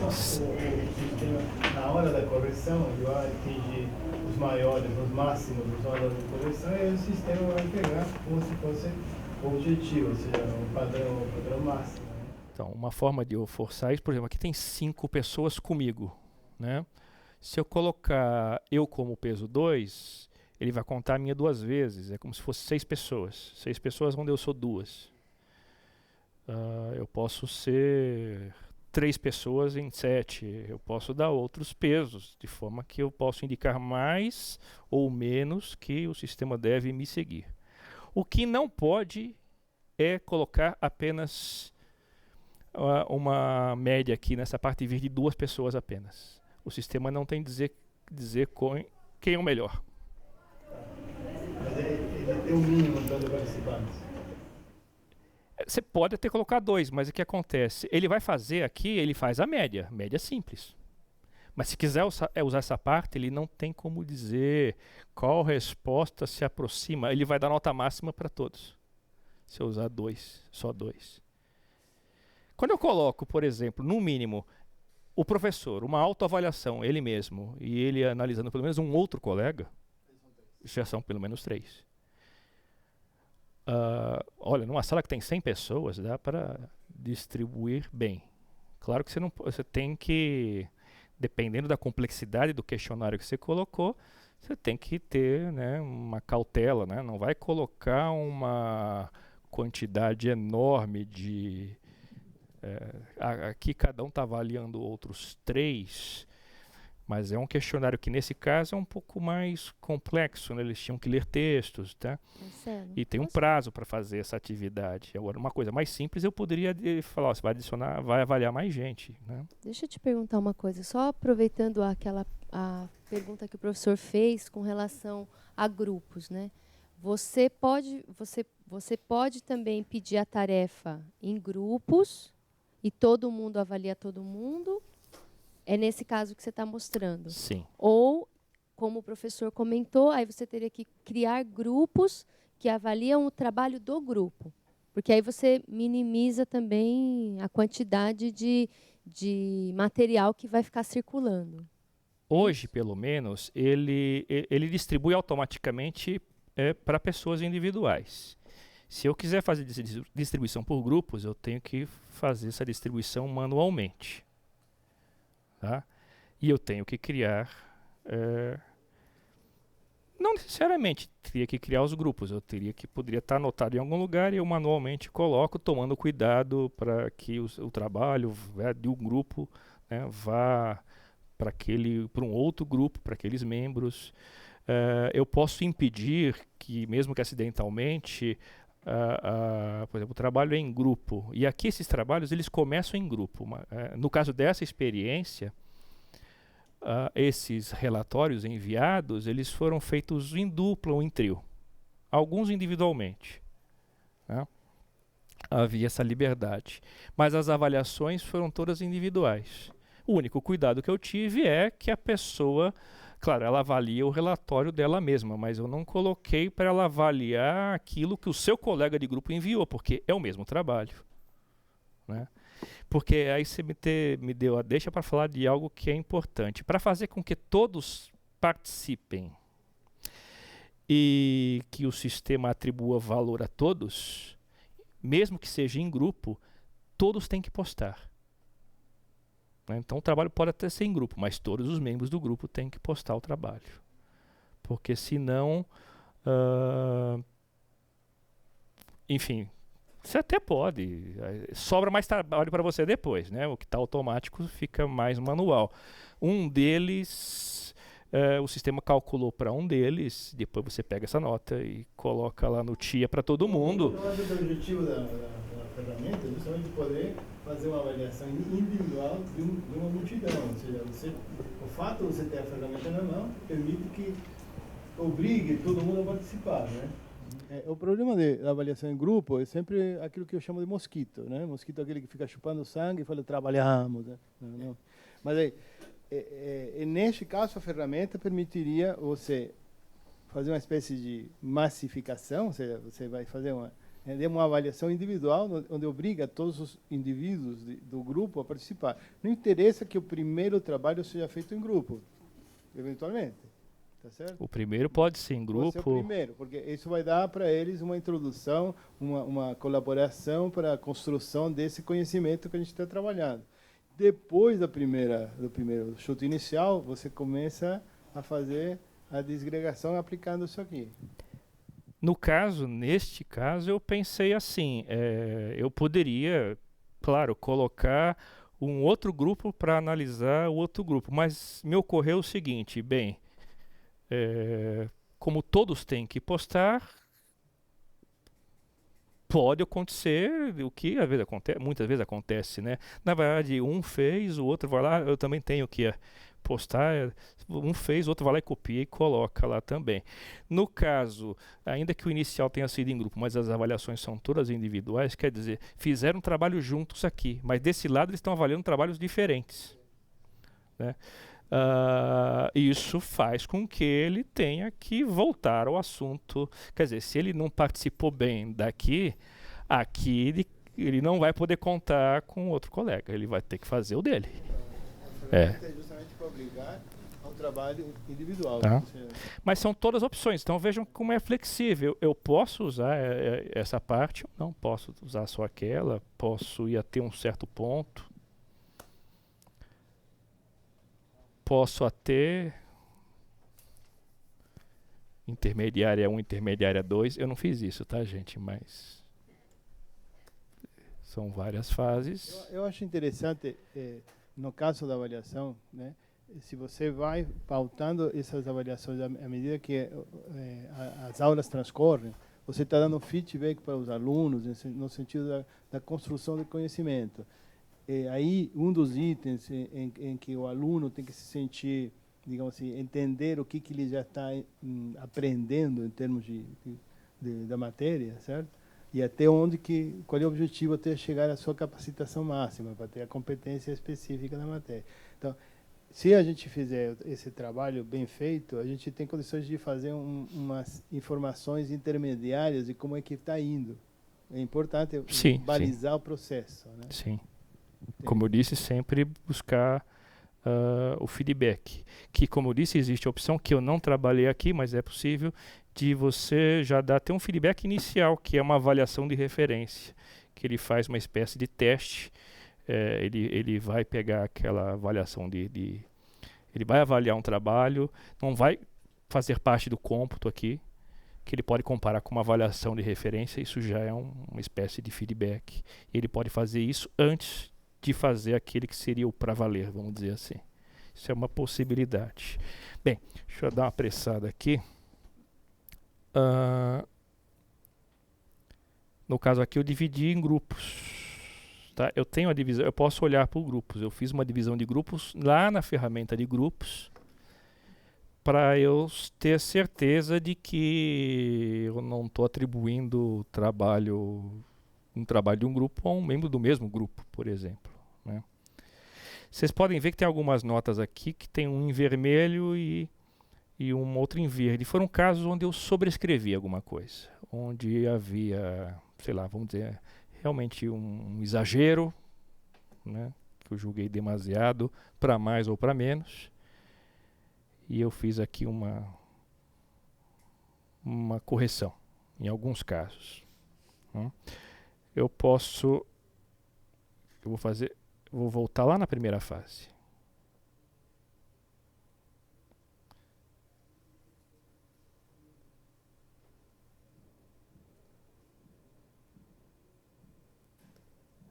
o sistema, na hora da correção, ele vai atingir os maiores, os máximos dos valores de correção, e aí o sistema vai pegar como se fosse o objetivo, ou seja, o padrão máximo. Então, uma forma de eu forçar isso, por exemplo, aqui tem 5 pessoas comigo, né? Se eu colocar eu como peso 2, ele vai contar a minha 2 vezes, é como se fosse 6 pessoas. 6 pessoas onde eu sou 2. Eu posso ser 3 pessoas em 7, eu posso dar outros pesos, de forma que eu posso indicar mais ou menos que o sistema deve me seguir. O que não pode é colocar apenas uma média aqui nessa parte e vir de 2 pessoas apenas. O sistema não tem dizer quem é o melhor. Mas ele tem um mínimo de participantes. Você pode até colocar 2, mas o que acontece? Ele vai fazer aqui, ele faz a média simples. Mas se quiser usar essa parte, ele não tem como dizer qual resposta se aproxima. Ele vai dar nota máxima para todos. Se eu usar 2, só 2. Quando eu coloco, por exemplo, no mínimo, o professor, uma autoavaliação, ele mesmo, e ele analisando pelo menos um outro colega, já são pelo menos 3. Olha, numa sala que tem 100 pessoas, dá para distribuir bem. Claro que você tem que, dependendo da complexidade do questionário que você colocou, você tem que ter, né, uma cautela, né? Não vai colocar uma quantidade enorme de... aqui cada um está avaliando outros 3, mas é um questionário que nesse caso é um pouco mais complexo, né? Eles tinham que ler textos, tá? Marcelo, E tem um prazo para fazer essa atividade. Agora, uma coisa mais simples, eu poderia falar, você vai adicionar, vai avaliar mais gente, né? Deixa eu te perguntar uma coisa, só aproveitando a pergunta que o professor fez com relação a grupos, né? Você pode também pedir a tarefa em grupos e todo mundo avalia todo mundo? É nesse caso que você está mostrando? Sim. Ou, como o professor comentou, aí você teria que criar grupos que avaliam o trabalho do grupo. Porque aí você minimiza também a quantidade de material que vai ficar circulando. Hoje, pelo menos, ele distribui automaticamente para pessoas individuais. Se eu quiser fazer distribuição por grupos, eu tenho que fazer essa distribuição manualmente. Tá? E eu tenho que criar... não necessariamente teria que criar os grupos, poderia estar anotado em algum lugar e eu manualmente coloco, tomando cuidado para que o trabalho de um grupo, né, vá para um outro grupo, para aqueles membros. Eu posso impedir que, mesmo que acidentalmente, por exemplo, o trabalho é em grupo. E aqui esses trabalhos eles começam em grupo. No caso dessa experiência, esses relatórios enviados, eles foram feitos em dupla ou em trio. Alguns individualmente, né? Havia essa liberdade. Mas as avaliações foram todas individuais. O único cuidado que eu tive é que a pessoa... Claro, ela avalia o relatório dela mesma, mas eu não coloquei para ela avaliar aquilo que o seu colega de grupo enviou, porque é o mesmo trabalho, né? Porque aí você me deu a deixa para falar de algo que é importante. Para fazer com que todos participem e que o sistema atribua valor a todos, mesmo que seja em grupo, todos têm que postar. Então o trabalho pode até ser em grupo, mas todos os membros do grupo têm que postar o trabalho. Porque senão, enfim, você até pode, sobra mais trabalho para você depois, né? O que está automático fica mais manual. Um deles, o sistema calculou para um deles, depois você pega essa nota e coloca lá no TIA para todo mundo. Eu acho que o objetivo da ferramenta é justamente poder fazer uma avaliação individual de uma multidão. Ou seja, o fato de você ter a ferramenta na mão permite que obrigue todo mundo a participar, né? O problema da avaliação em grupo é sempre aquilo que eu chamo de mosquito, né? Mosquito é aquele que fica chupando sangue e fala, trabalhamos, né? Não. Mas aí, neste caso, a ferramenta permitiria você fazer uma espécie de massificação, ou seja, você vai fazer uma avaliação individual, onde obriga todos os indivíduos do grupo a participar. Não interessa que o primeiro trabalho seja feito em grupo, eventualmente. Tá certo? O primeiro pode ser em grupo. Pode ser o primeiro, porque isso vai dar para eles uma introdução, uma colaboração para a construção desse conhecimento que a gente está trabalhando. Depois do primeiro chute inicial, você começa a fazer a desgregação aplicando isso aqui. Neste caso, eu pensei assim, eu poderia, claro, colocar um outro grupo para analisar o outro grupo, mas me ocorreu o seguinte, bem, como todos têm que postar, pode acontecer o que às vezes acontece, muitas vezes acontece, né? Na verdade, um fez, o outro vai lá, eu também tenho que postar, um fez, o outro vai lá e copia e coloca lá também. No caso, ainda que o inicial tenha sido em grupo, mas as avaliações são todas individuais, quer dizer, fizeram um trabalho juntos aqui, mas desse lado eles estão avaliando trabalhos diferentes, né? Isso faz com que ele tenha que voltar ao assunto. Quer dizer, se ele não participou bem daqui, aqui ele não vai poder contar com outro colega, ele vai ter que fazer o dele. É justamente para obrigar ao trabalho individual. Tá. Mas são todas opções, então vejam como é flexível. Eu posso usar essa parte, eu não posso usar só aquela, posso ir até um certo ponto. Posso até intermediária 1, intermediária 2. Eu não fiz isso, tá, gente? Mas são várias fases. Eu acho interessante, no caso da avaliação, né, se você vai pautando essas avaliações à medida que as aulas transcorrem, você está dando feedback para os alunos no sentido da construção de conhecimento. Aí, um dos itens em que o aluno tem que se sentir, digamos assim, entender o que ele já está aprendendo em termos da matéria, certo? E até qual é o objetivo até chegar à sua capacitação máxima, para ter a competência específica da matéria. Então, se a gente fizer esse trabalho bem feito, a gente tem condições de fazer umas informações intermediárias de como é que está indo. É importante balizar o processo, né? Sim. Como eu disse, sempre buscar o feedback. Que, como eu disse, existe a opção que eu não trabalhei aqui, mas é possível, de você já ter um feedback inicial, que é uma avaliação de referência, que ele faz uma espécie de teste. Ele vai pegar aquela avaliação ele vai avaliar um trabalho, não vai fazer parte do cômputo aqui, que ele pode comparar com uma avaliação de referência. Isso já é uma espécie de feedback. Ele pode fazer isso antes de fazer aquele que seria o para valer, vamos dizer assim. Isso é uma possibilidade. Bem, deixa eu dar uma apressada aqui. No caso aqui eu dividi em grupos. Tá? Eu tenho a divisão, eu posso olhar por grupos. Eu fiz uma divisão de grupos lá na ferramenta de grupos, para eu ter certeza de que eu não estou atribuindo um trabalho de um grupo a um membro do mesmo grupo, por exemplo, né? Vocês podem ver que tem algumas notas aqui que tem um em vermelho e um outro em verde. Foram casos onde eu sobrescrevi alguma coisa, onde havia, sei lá, vamos dizer, realmente um exagero, né, que eu julguei demasiado, para mais ou para menos. E eu fiz aqui uma correção, em alguns casos. Eu vou voltar lá na primeira fase.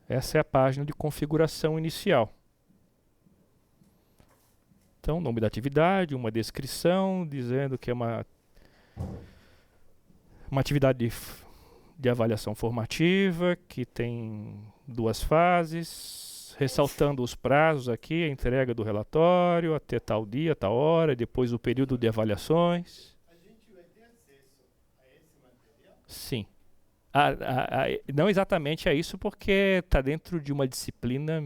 Essa é a página de configuração inicial. Então, nome da atividade, uma descrição, dizendo que é uma atividade de avaliação formativa, que tem 2 fases, ressaltando os prazos aqui, a entrega do relatório, até tal dia, tal hora, depois o período de avaliações. A gente vai ter acesso a esse material? Sim. Não exatamente a isso, porque está dentro de uma disciplina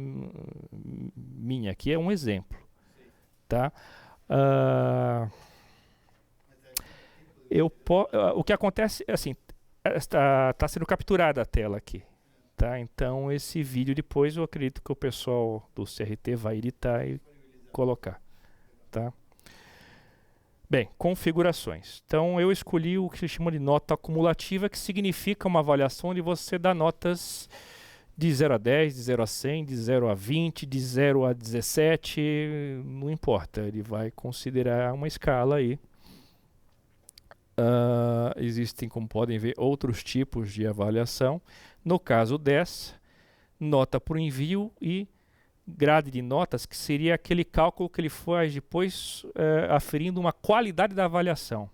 minha, aqui é um exemplo. Tá? O que acontece é assim, está sendo capturada a tela aqui, tá? Então esse vídeo depois eu acredito que o pessoal do CRT vai editar e colocar, tá? Bem, configurações. Então eu escolhi o que se chama de nota acumulativa, que significa uma avaliação onde você dá notas de 0 a 10, de 0 a 100, de 0 a 20, de 0 a 17, não importa, ele vai considerar uma escala aí. Existem, como podem ver, outros tipos de avaliação. No caso dessa, nota por envio e grade de notas, que seria aquele cálculo que ele faz depois aferindo uma qualidade da avaliação.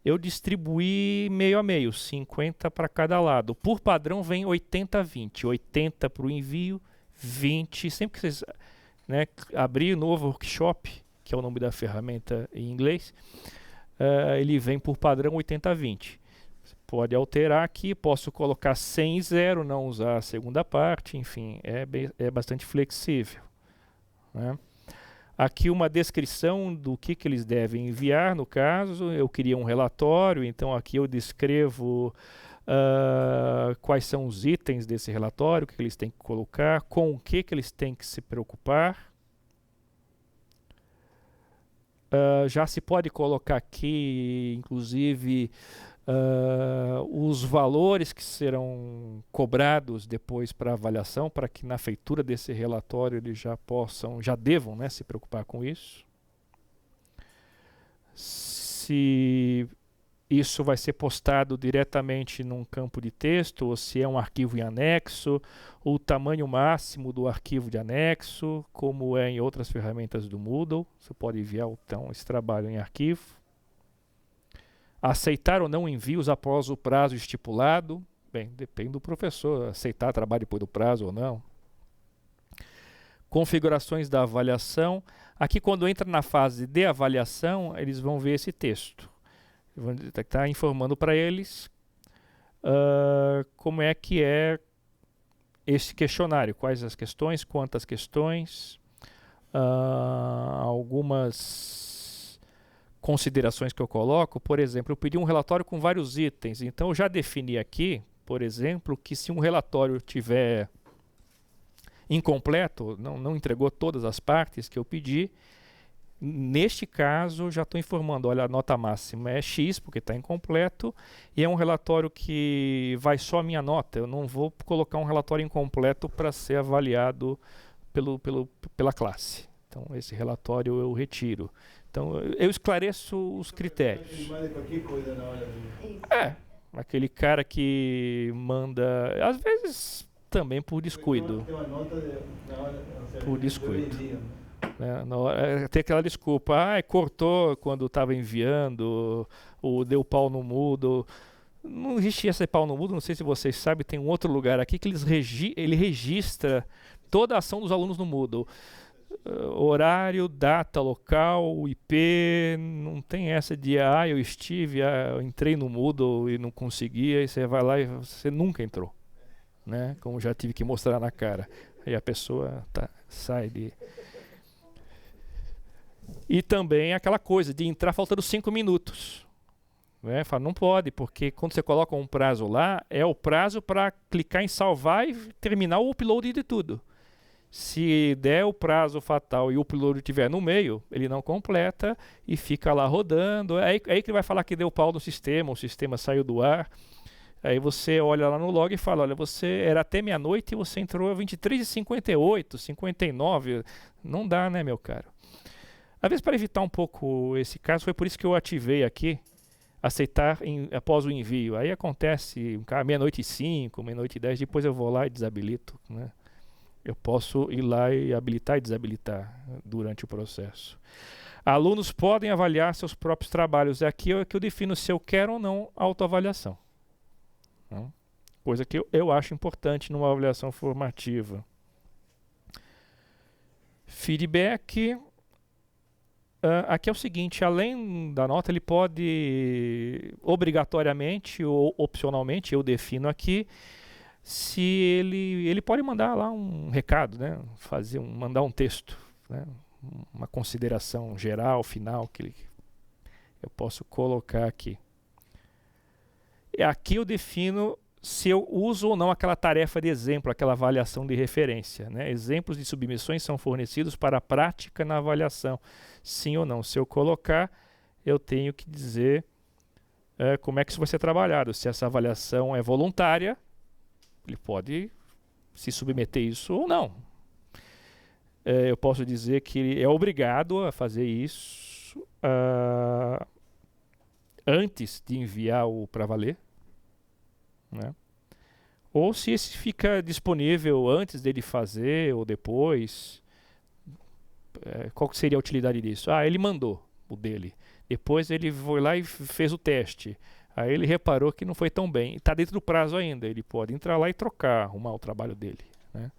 eu distribuí meio a meio, 50 para cada lado. Por padrão vem 80-20, 80 para o envio, 20, sempre que vocês, né, abrir novo workshop, que é o nome da ferramenta em inglês, ele vem por padrão 80-20. Você pode alterar aqui, posso colocar 100 e 0, não usar a segunda parte, enfim, é bastante flexível, né? Aqui uma descrição do que eles devem enviar, no caso, eu queria um relatório, então aqui eu descrevo quais são os itens desse relatório, o que eles têm que colocar, com o que eles têm que se preocupar. Já se pode colocar aqui, inclusive, os valores que serão cobrados depois para avaliação, para que na feitura desse relatório eles já devam, né, se preocupar com isso. Se isso vai ser postado diretamente num campo de texto, ou se é um arquivo em anexo, o tamanho máximo do arquivo de anexo, como é em outras ferramentas do Moodle. Você pode enviar então esse trabalho em arquivo. Aceitar ou não envios após o prazo estipulado. Bem, depende do professor, aceitar trabalho depois do prazo ou não. Configurações da avaliação. Aqui, quando entra na fase de avaliação, eles vão ver esse texto. Vão estar informando para eles como é que é esse questionário, quais as questões, quantas questões, algumas considerações que eu coloco. Por exemplo, eu pedi um relatório com vários itens, então eu já defini aqui, por exemplo, que se um relatório tiver incompleto, não entregou todas as partes que eu pedi, neste caso já estou informando, olha, a nota máxima é X, porque está incompleto, e é um relatório que vai só a minha nota, eu não vou colocar um relatório incompleto para ser avaliado pela classe. Então esse relatório eu retiro. Então eu esclareço os critérios. Aquele cara que manda, às vezes também por descuido. Por descuido. Tem aquela desculpa, cortou quando estava enviando, ou deu pau no Moodle. Não existe esse pau no Moodle, não sei se vocês sabem, tem um outro lugar aqui que ele registra toda a ação dos alunos no Moodle. Horário, data, local, IP, não tem essa de eu estive, eu entrei no Moodle e não conseguia, e você vai lá e você nunca entrou, né? Como já tive que mostrar na cara. Aí a pessoa sai de... E também aquela coisa de entrar faltando 5 minutos. Né? Fala, não pode, porque quando você coloca um prazo lá, é o prazo para clicar em salvar e terminar o upload de tudo. Se der o prazo fatal e o upload estiver no meio, ele não completa e fica lá rodando. Aí que ele vai falar que deu pau no sistema, o sistema saiu do ar. Aí você olha lá no log e fala, olha, você era até meia-noite e você entrou a 23h58, 59. Não dá, né, meu caro? Às vezes, para evitar um pouco esse caso, foi por isso que eu ativei aqui, aceitar após o envio. Aí acontece, meia-noite e 5, meia-noite e 10, depois eu vou lá e desabilito, né? Eu posso ir lá e habilitar e desabilitar durante o processo. Alunos podem avaliar seus próprios trabalhos. Aqui é que eu defino se eu quero ou não autoavaliação. Né? Coisa que eu acho importante numa avaliação formativa. Feedback. Aqui é o seguinte, além da nota, ele pode obrigatoriamente ou opcionalmente, eu defino aqui, se ele pode mandar lá um recado, né? Mandar um texto, né? Uma consideração geral, final, que eu posso colocar aqui. E aqui eu defino se eu uso ou não aquela tarefa de exemplo, aquela avaliação de referência, né? Exemplos de submissões são fornecidos para a prática na avaliação, sim ou não. Se eu colocar, eu tenho que dizer como é que isso vai ser trabalhado. Se essa avaliação é voluntária, ele pode se submeter a isso ou não. Eu posso dizer que ele é obrigado a fazer isso antes de enviar o para valer, né? Ou se esse fica disponível antes dele fazer ou depois, qual que seria a utilidade disso? Ele mandou o dele. Depois ele foi lá e fez o teste. Aí ele reparou que não foi tão bem. Está dentro do prazo ainda. Ele pode entrar lá e trocar, arrumar o trabalho dele, né?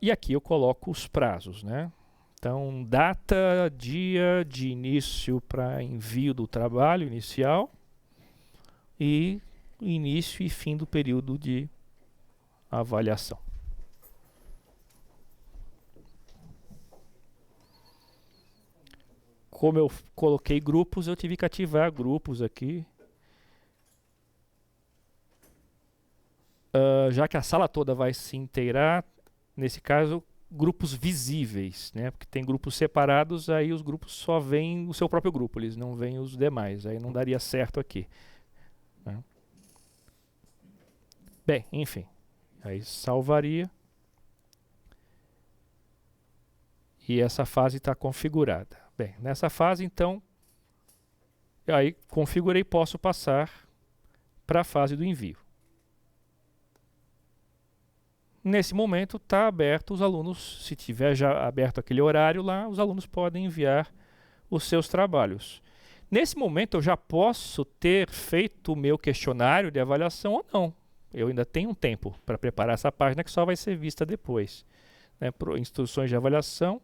E aqui eu coloco os prazos, né? Então, data, dia de início para envio do trabalho inicial e início e fim do período de avaliação. Como eu coloquei grupos, eu tive que ativar grupos aqui. Já que a sala toda vai se inteirar, nesse caso, grupos visíveis, né? Porque tem grupos separados, aí os grupos só veem o seu próprio grupo, eles não veem os demais, aí não daria certo aqui, né? Bem, enfim, aí salvaria. E essa fase está configurada. Bem, nessa fase, então, aí configurei, posso passar para a fase do envio. Nesse momento está aberto os alunos, se tiver já aberto aquele horário lá, os alunos podem enviar os seus trabalhos. Nesse momento eu já posso ter feito o meu questionário de avaliação ou não. Eu ainda tenho um tempo para preparar essa página que só vai ser vista depois, né? Instruções de avaliação.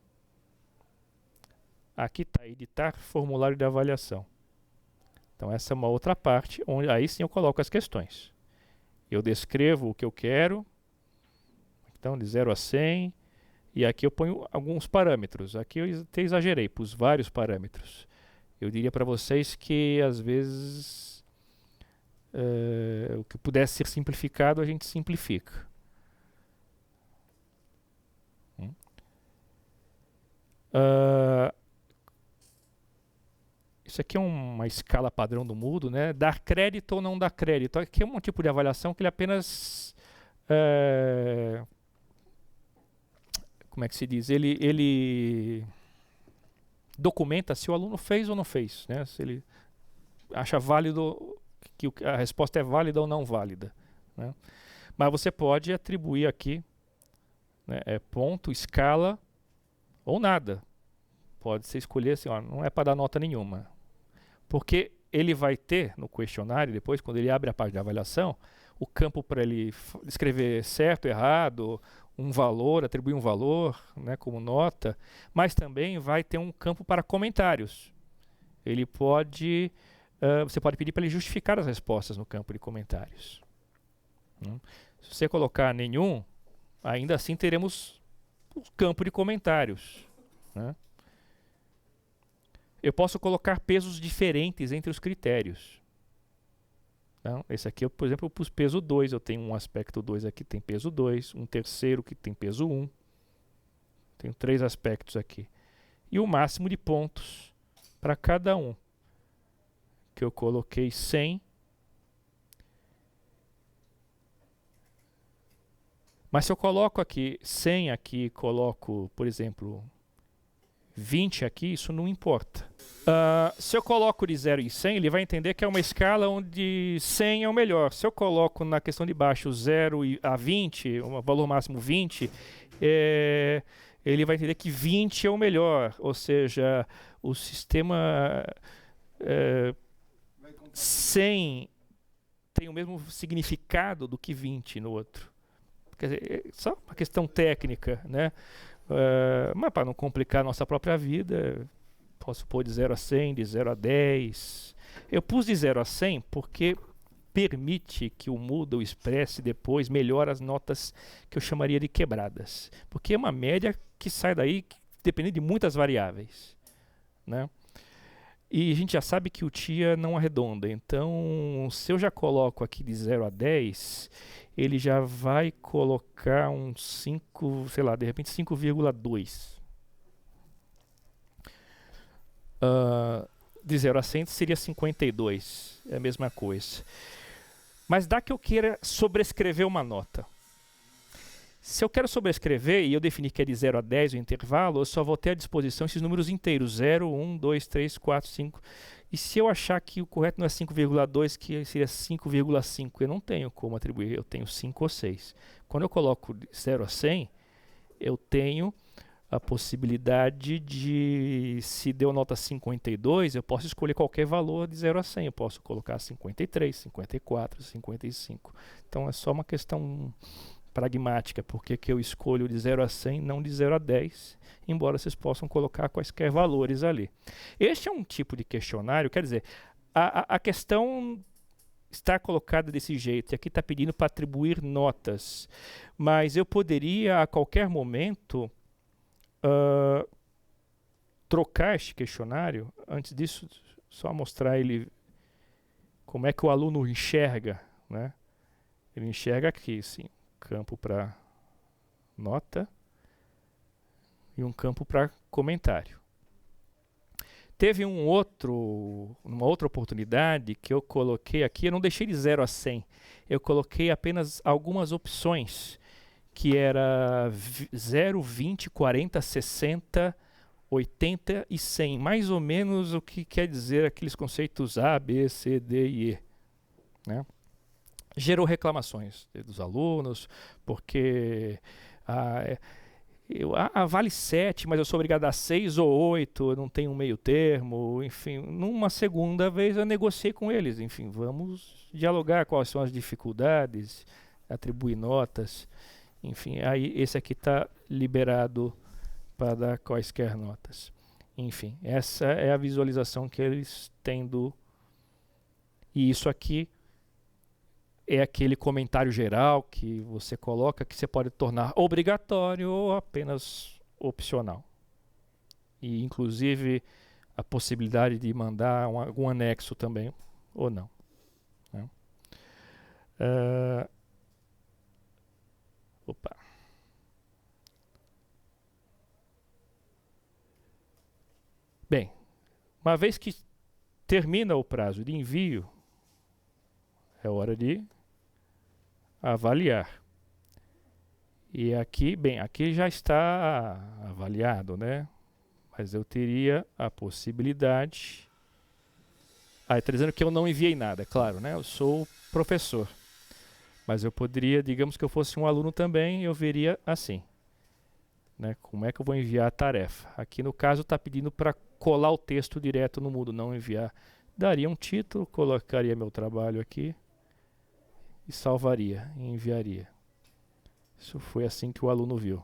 Aqui está editar formulário de avaliação. Então essa é uma outra parte, onde aí sim eu coloco as questões. Eu descrevo o que eu quero, então de 0 a 100, e aqui eu ponho alguns parâmetros. Aqui eu até exagerei, pus vários parâmetros. Eu diria para vocês que às vezes o que pudesse ser simplificado a gente simplifica. Isso aqui é uma escala padrão do Moodle, né? Dar crédito ou não dar crédito. Aqui é um tipo de avaliação que ele apenas... como é que se diz? Ele documenta se o aluno fez ou não fez, né? Se ele acha válido, que a resposta é válida ou não válida, né? Mas você pode atribuir aqui, né, ponto, escala ou nada. Pode ser escolher assim, ó, não é para dar nota nenhuma. Porque ele vai ter no questionário, depois, quando ele abre a página de avaliação, o campo para ele escrever certo, errado, um valor, atribuir um valor, né, como nota, mas também vai ter um campo para comentários. Ele pode, você pode pedir para ele justificar as respostas no campo de comentários. Se você colocar nenhum, ainda assim teremos o campo de comentários, né? Eu posso colocar pesos diferentes entre os critérios. Então, esse aqui, por exemplo, eu pus peso 2. Eu tenho um aspecto 2 aqui, tem peso 2. Um terceiro que tem peso 1. Tenho 3 aspectos aqui. E o máximo de pontos para cada um. Que eu coloquei 100. Mas se eu coloco aqui 100 aqui, coloco, por exemplo, 20 aqui, isso não importa. Se eu coloco de 0 em 100, ele vai entender que é uma escala onde 100 é o melhor. Se eu coloco na questão de baixo 0 a 20, um valor máximo 20, ele vai entender que 20 é o melhor. Ou seja, o sistema 100 tem o mesmo significado do que 20 no outro. Quer dizer, é só uma questão técnica, né? Mas para não complicar a nossa própria vida, posso pôr de 0 a 100, de 0 a 10. Eu pus de 0 a 100 porque permite que o Moodle expresse depois melhor as notas que eu chamaria de quebradas. Porque é uma média que sai daí dependendo de muitas variáveis, né? E a gente já sabe que o TIA não arredonda. Então, se eu já coloco aqui de 0 a 10, ele já vai colocar um 5, sei lá, de repente 5,2. De 0 a 100 seria 52. É a mesma coisa. Mas dá que eu queira sobrescrever uma nota. Se eu quero sobrescrever e eu definir que é de 0 a 10 o intervalo, eu só vou ter à disposição esses números inteiros, 0, 1, 2, 3, 4, 5. E se eu achar que o correto não é 5,2, que seria 5,5, eu não tenho como atribuir, eu tenho 5 ou 6. Quando eu coloco de 0 a 100, eu tenho a possibilidade de, se deu nota 52, eu posso escolher qualquer valor de 0 a 100. Eu posso colocar 53, 54, 55. Então é só uma questão pragmática, porque que eu escolho de 0 a 100, não de 0 a 10, embora vocês possam colocar quaisquer valores ali. Este é um tipo de questionário, quer dizer, a questão está colocada desse jeito, e aqui está pedindo para atribuir notas, mas eu poderia a qualquer momento trocar este questionário. Antes disso, só mostrar ele como é que o aluno enxerga, né? Ele enxerga aqui, sim, campo para nota e um campo para comentário. Teve uma outra oportunidade que eu coloquei aqui, eu não deixei de 0 a 100, eu coloquei apenas algumas opções, que era 0, 20, 40, 60, 80 e 100, mais ou menos o que quer dizer aqueles conceitos A, B, C, D e E, né? Gerou reclamações dos alunos, porque vale 7, mas eu sou obrigado a dar 6 ou 8, eu não tenho um meio termo, enfim. Numa segunda vez eu negociei com eles, enfim, vamos dialogar quais são as dificuldades, atribuir notas, enfim, aí esse aqui está liberado para dar quaisquer notas. Enfim, essa é a visualização que eles têm e isso aqui é aquele comentário geral que você coloca, que você pode tornar obrigatório ou apenas opcional. E, inclusive, a possibilidade de mandar algum anexo também, ou não, né? Opa. Bem, uma vez que termina o prazo de envio, é hora de avaliar. E aqui, bem, aqui já está avaliado, né? Mas eu teria a possibilidade... está dizendo que eu não enviei nada, claro, né? Eu sou professor. Mas eu poderia, digamos que eu fosse um aluno também, eu veria assim, né? Como é que eu vou enviar a tarefa? Aqui no caso está pedindo para colar o texto direto no Moodle, não enviar. Daria um título, colocaria meu trabalho aqui e salvaria, e enviaria. Isso foi assim que o aluno viu.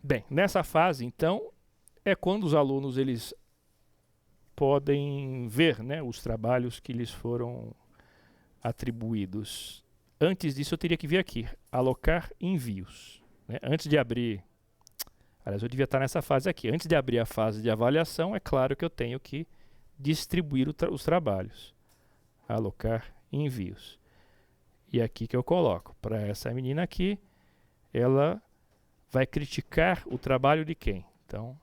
Bem, nessa fase, então, é quando os alunos eles podem ver, né, os trabalhos que lhes foram atribuídos. Antes disso, eu teria que vir aqui, alocar envios, né? Antes de abrir, aliás, eu devia estar nessa fase aqui. Antes de abrir a fase de avaliação, é claro que eu tenho que distribuir os trabalhos. Alocar envios. E aqui que eu coloco, para essa menina aqui, ela vai criticar o trabalho de quem? Então,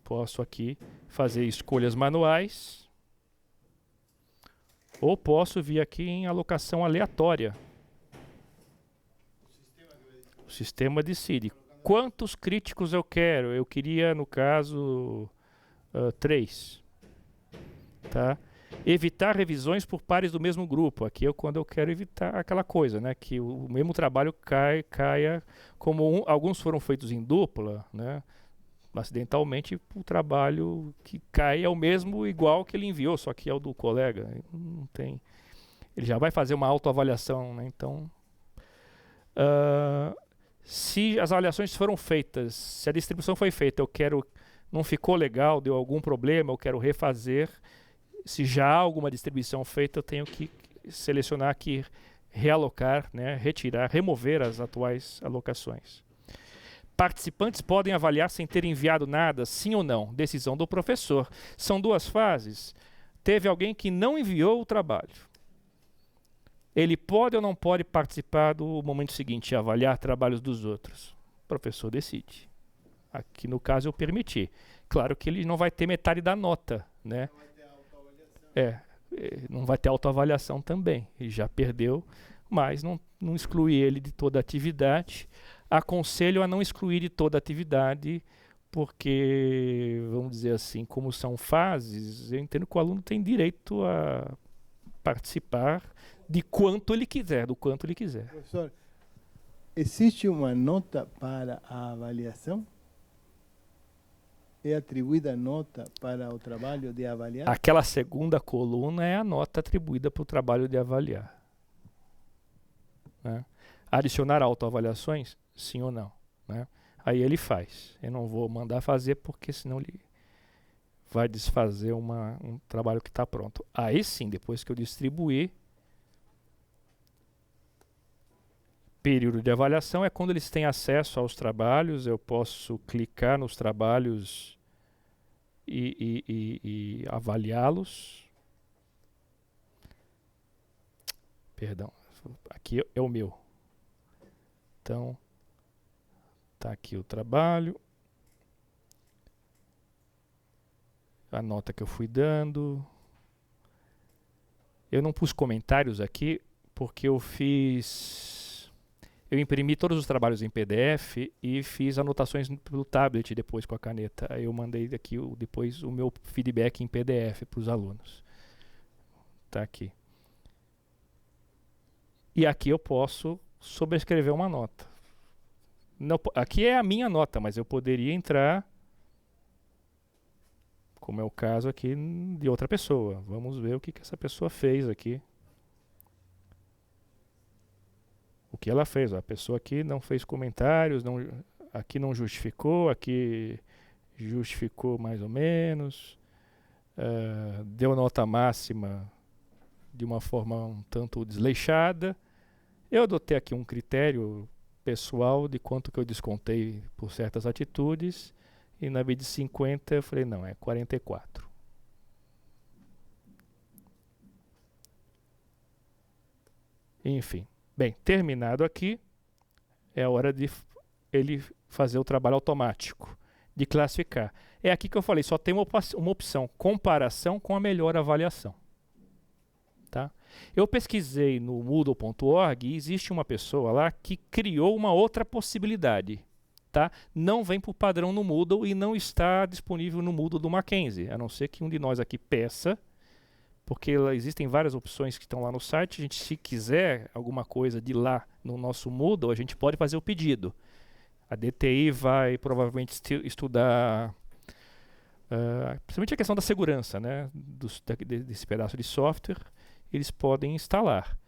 posso aqui fazer escolhas manuais, ou posso vir aqui em alocação aleatória. O sistema decide quantos críticos eu quero. Eu queria, no caso, 3. Tá? Evitar revisões por pares do mesmo grupo. Aqui é quando eu quero evitar aquela coisa, né? Que o mesmo trabalho caia como alguns foram feitos em dupla, né? Acidentalmente o trabalho que cai é o mesmo, igual que ele enviou, só que é o do colega. Não tem. Ele já vai fazer uma autoavaliação, né? Então, se as avaliações foram feitas, se a distribuição foi feita, não ficou legal, deu algum problema, eu quero refazer. Se já há alguma distribuição feita, eu tenho que selecionar aqui, realocar, né? Retirar, remover as atuais alocações. Participantes podem avaliar sem ter enviado nada, sim ou não. Decisão do professor. São 2 fases. Teve alguém que não enviou o trabalho. Ele pode ou não pode participar do momento seguinte, avaliar trabalhos dos outros. O professor decide. Aqui no caso eu permiti. Claro que ele não vai ter metade da nota, né? Não vai ter autoavaliação também. Ele já perdeu, mas não exclui ele de toda a atividade. Aconselho a não excluir de toda a atividade porque, vamos dizer assim, como são fases, eu entendo que o aluno tem direito a participar de quanto ele quiser, do quanto ele quiser. Professor, existe uma nota para a avaliação? É atribuída nota para o trabalho de avaliar? Aquela segunda coluna é a nota atribuída para o trabalho de avaliar. Né? Adicionar autoavaliações? Sim ou não? Né? Aí ele faz. Eu não vou mandar fazer porque senão ele vai desfazer um trabalho que está pronto. Aí sim, depois que eu distribuir, período de avaliação é quando eles têm acesso aos trabalhos, eu posso clicar nos trabalhos e avaliá-los. Perdão, aqui é o meu. Então, tá aqui o trabalho, a nota que eu fui dando. Eu não pus comentários aqui porque eu imprimi todos os trabalhos em PDF e fiz anotações pelo tablet depois com a caneta. Aí eu mandei aqui depois o meu feedback em PDF para os alunos. Tá aqui. E aqui eu posso sobrescrever uma nota. Não, aqui é a minha nota, mas eu poderia entrar, como é o caso aqui, de outra pessoa. Vamos ver o que essa pessoa fez aqui. O que ela fez? A pessoa aqui não fez comentários, aqui não justificou, aqui justificou mais ou menos, deu nota máxima de uma forma um tanto desleixada. Eu adotei aqui um critério pessoal de quanto que eu descontei por certas atitudes, e na vez de 50 eu falei, não, é 44. Enfim. Bem, terminado aqui, é a hora de ele fazer o trabalho automático, de classificar. É aqui que eu falei, só tem uma opção, comparação com a melhor avaliação. Tá? Eu pesquisei no Moodle.org e existe uma pessoa lá que criou uma outra possibilidade. Tá? Não vem por padrão no Moodle e não está disponível no Moodle do Mackenzie, a não ser que um de nós aqui peça, porque existem várias opções que estão lá no site. A gente, se quiser alguma coisa de lá no nosso Moodle, a gente pode fazer o pedido. A DTI vai provavelmente estudar principalmente a questão da segurança, né, desse pedaço de software. Eles podem instalar.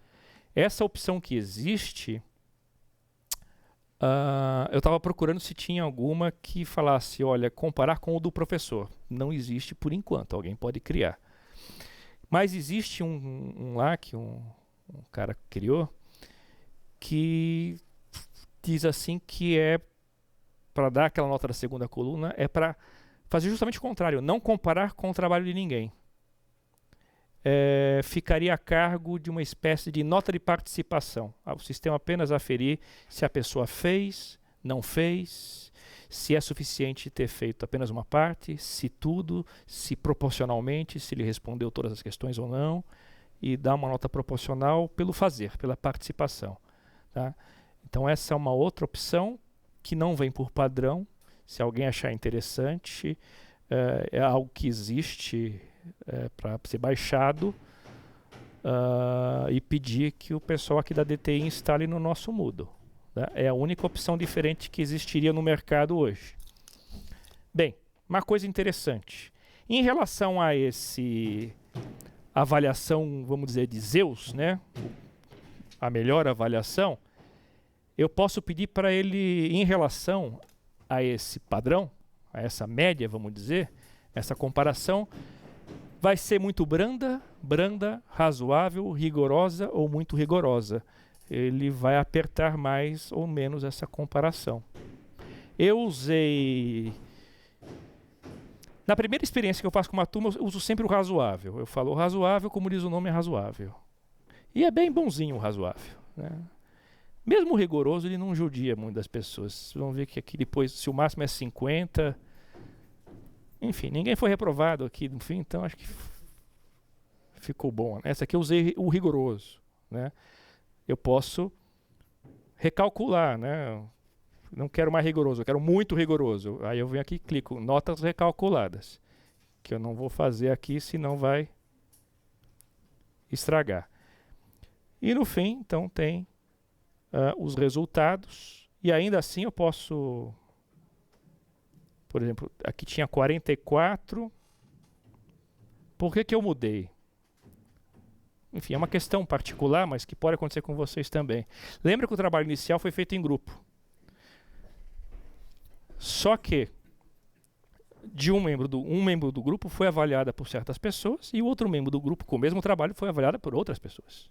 Essa opção que existe, eu estava procurando se tinha alguma que falasse, olha, comparar com o do professor. Não existe por enquanto, alguém pode criar. Mas existe um lá que um cara criou, que diz assim que é para dar aquela nota da segunda coluna, é para fazer justamente o contrário, não comparar com o trabalho de ninguém. Ficaria a cargo de uma espécie de nota de participação. O sistema apenas aferir se a pessoa fez, não fez, se é suficiente ter feito apenas uma parte, se tudo, se proporcionalmente, se ele respondeu todas as questões ou não, e dá uma nota proporcional pelo fazer, pela participação. Tá? Então essa é uma outra opção que não vem por padrão. Se alguém achar interessante, é algo que existe para ser baixado, e pedir que o pessoal aqui da DTI instale no nosso Moodle. Tá? É a única opção diferente que existiria no mercado hoje. Bem, uma coisa interessante. Em relação a esse avaliação, vamos dizer, de Zeus, né? A melhor avaliação, eu posso pedir para ele, em relação a esse padrão, a essa média, vamos dizer, essa comparação, vai ser muito branda, razoável, rigorosa ou muito rigorosa. Ele vai apertar mais ou menos essa comparação. Eu usei... Na primeira experiência que eu faço com uma turma, eu uso sempre o razoável. Eu falo razoável, como diz o nome, é razoável. E é bem bonzinho o razoável. Né? Mesmo o rigoroso, ele não judia muito das pessoas. Vocês vão ver que aqui depois, se o máximo é 50... Enfim, ninguém foi reprovado aqui no fim, então acho que ficou bom. Essa aqui eu usei o rigoroso. Né? Eu posso recalcular, né? não quero mais rigoroso, eu quero muito rigoroso. Aí eu venho aqui e clico notas recalculadas, que eu não vou fazer aqui, senão vai estragar. E no fim, então, tem os resultados, e ainda assim eu posso, por exemplo, aqui tinha 44, por que eu mudei? Enfim, é uma questão particular, mas que pode acontecer com vocês também. Lembra que o trabalho inicial foi feito em grupo. Só que um membro do grupo foi avaliado por certas pessoas e o outro membro do grupo com o mesmo trabalho foi avaliado por outras pessoas.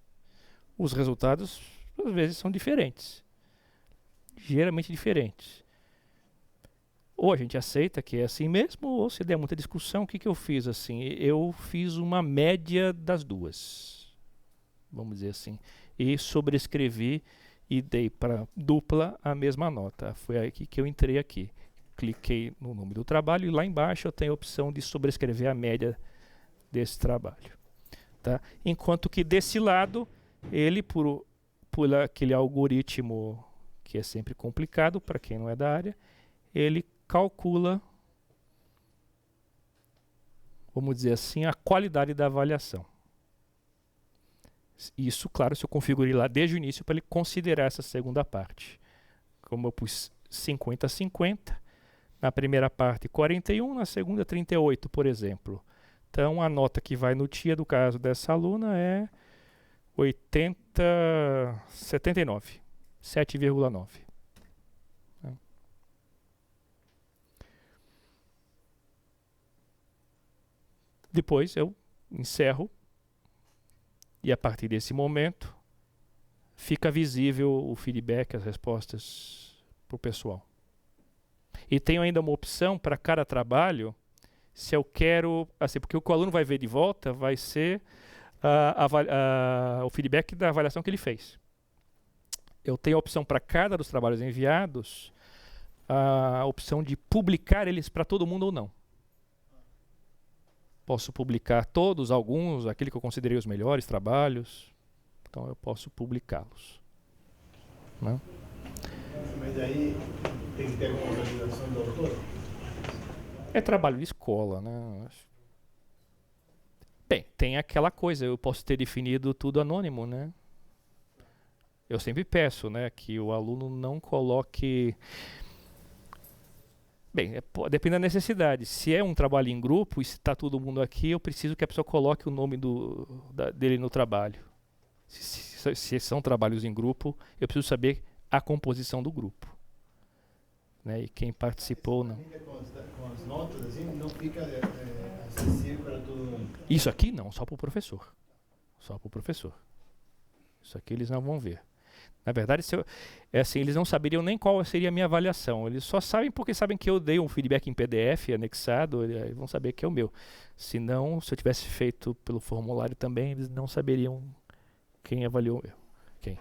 Os resultados, às vezes, são diferentes. Geralmente diferentes. Ou a gente aceita que é assim mesmo, ou se der muita discussão, o que eu fiz assim? Eu fiz uma média das duas. Vamos dizer assim, e sobrescrevi e dei para dupla a mesma nota. Foi aí que eu entrei aqui. Cliquei no nome do trabalho e lá embaixo eu tenho a opção de sobrescrever a média desse trabalho. Tá? Enquanto que desse lado, ele, por aquele algoritmo que é sempre complicado para quem não é da área, ele calcula, vamos dizer assim, a qualidade da avaliação. Isso, claro, se eu configurei lá desde o início para ele considerar essa segunda parte. Como eu pus 50-50, na primeira parte 41, na segunda 38, por exemplo. Então a nota que vai no TIA do caso dessa aluna é 79, 7,9. Depois eu encerro. E a partir desse momento, fica visível o feedback, as respostas para o pessoal. E tenho ainda uma opção para cada trabalho, se eu quero, assim, porque o que o aluno vai ver de volta vai ser o feedback da avaliação que ele fez. Eu tenho a opção para cada dos trabalhos enviados, a opção de publicar eles para todo mundo ou não. Posso publicar todos, alguns, aquele que eu considerei os melhores trabalhos. Então eu posso publicá-los. Né? Mas aí tem que ter alguma autorização do autor? É trabalho de escola, né? Bem, tem aquela coisa, eu posso ter definido tudo anônimo, né? Eu sempre peço, né, que o aluno não coloque... Bem, depende da necessidade. Se é um trabalho em grupo e se está todo mundo aqui, eu preciso que a pessoa coloque o nome dele no trabalho. Se são trabalhos em grupo, eu preciso saber a composição do grupo. Né? E quem participou, não. Com as notas, assim, não fica acessível para todo mundo? Isso aqui não, só para o professor. Só para o professor. Isso aqui eles não vão ver. Na verdade, eles não saberiam nem qual seria a minha avaliação. Eles só sabem porque sabem que eu dei um feedback em PDF anexado, eles vão saber que é o meu. Se não, se eu tivesse feito pelo formulário também, eles não saberiam quem avaliou eu. Quem.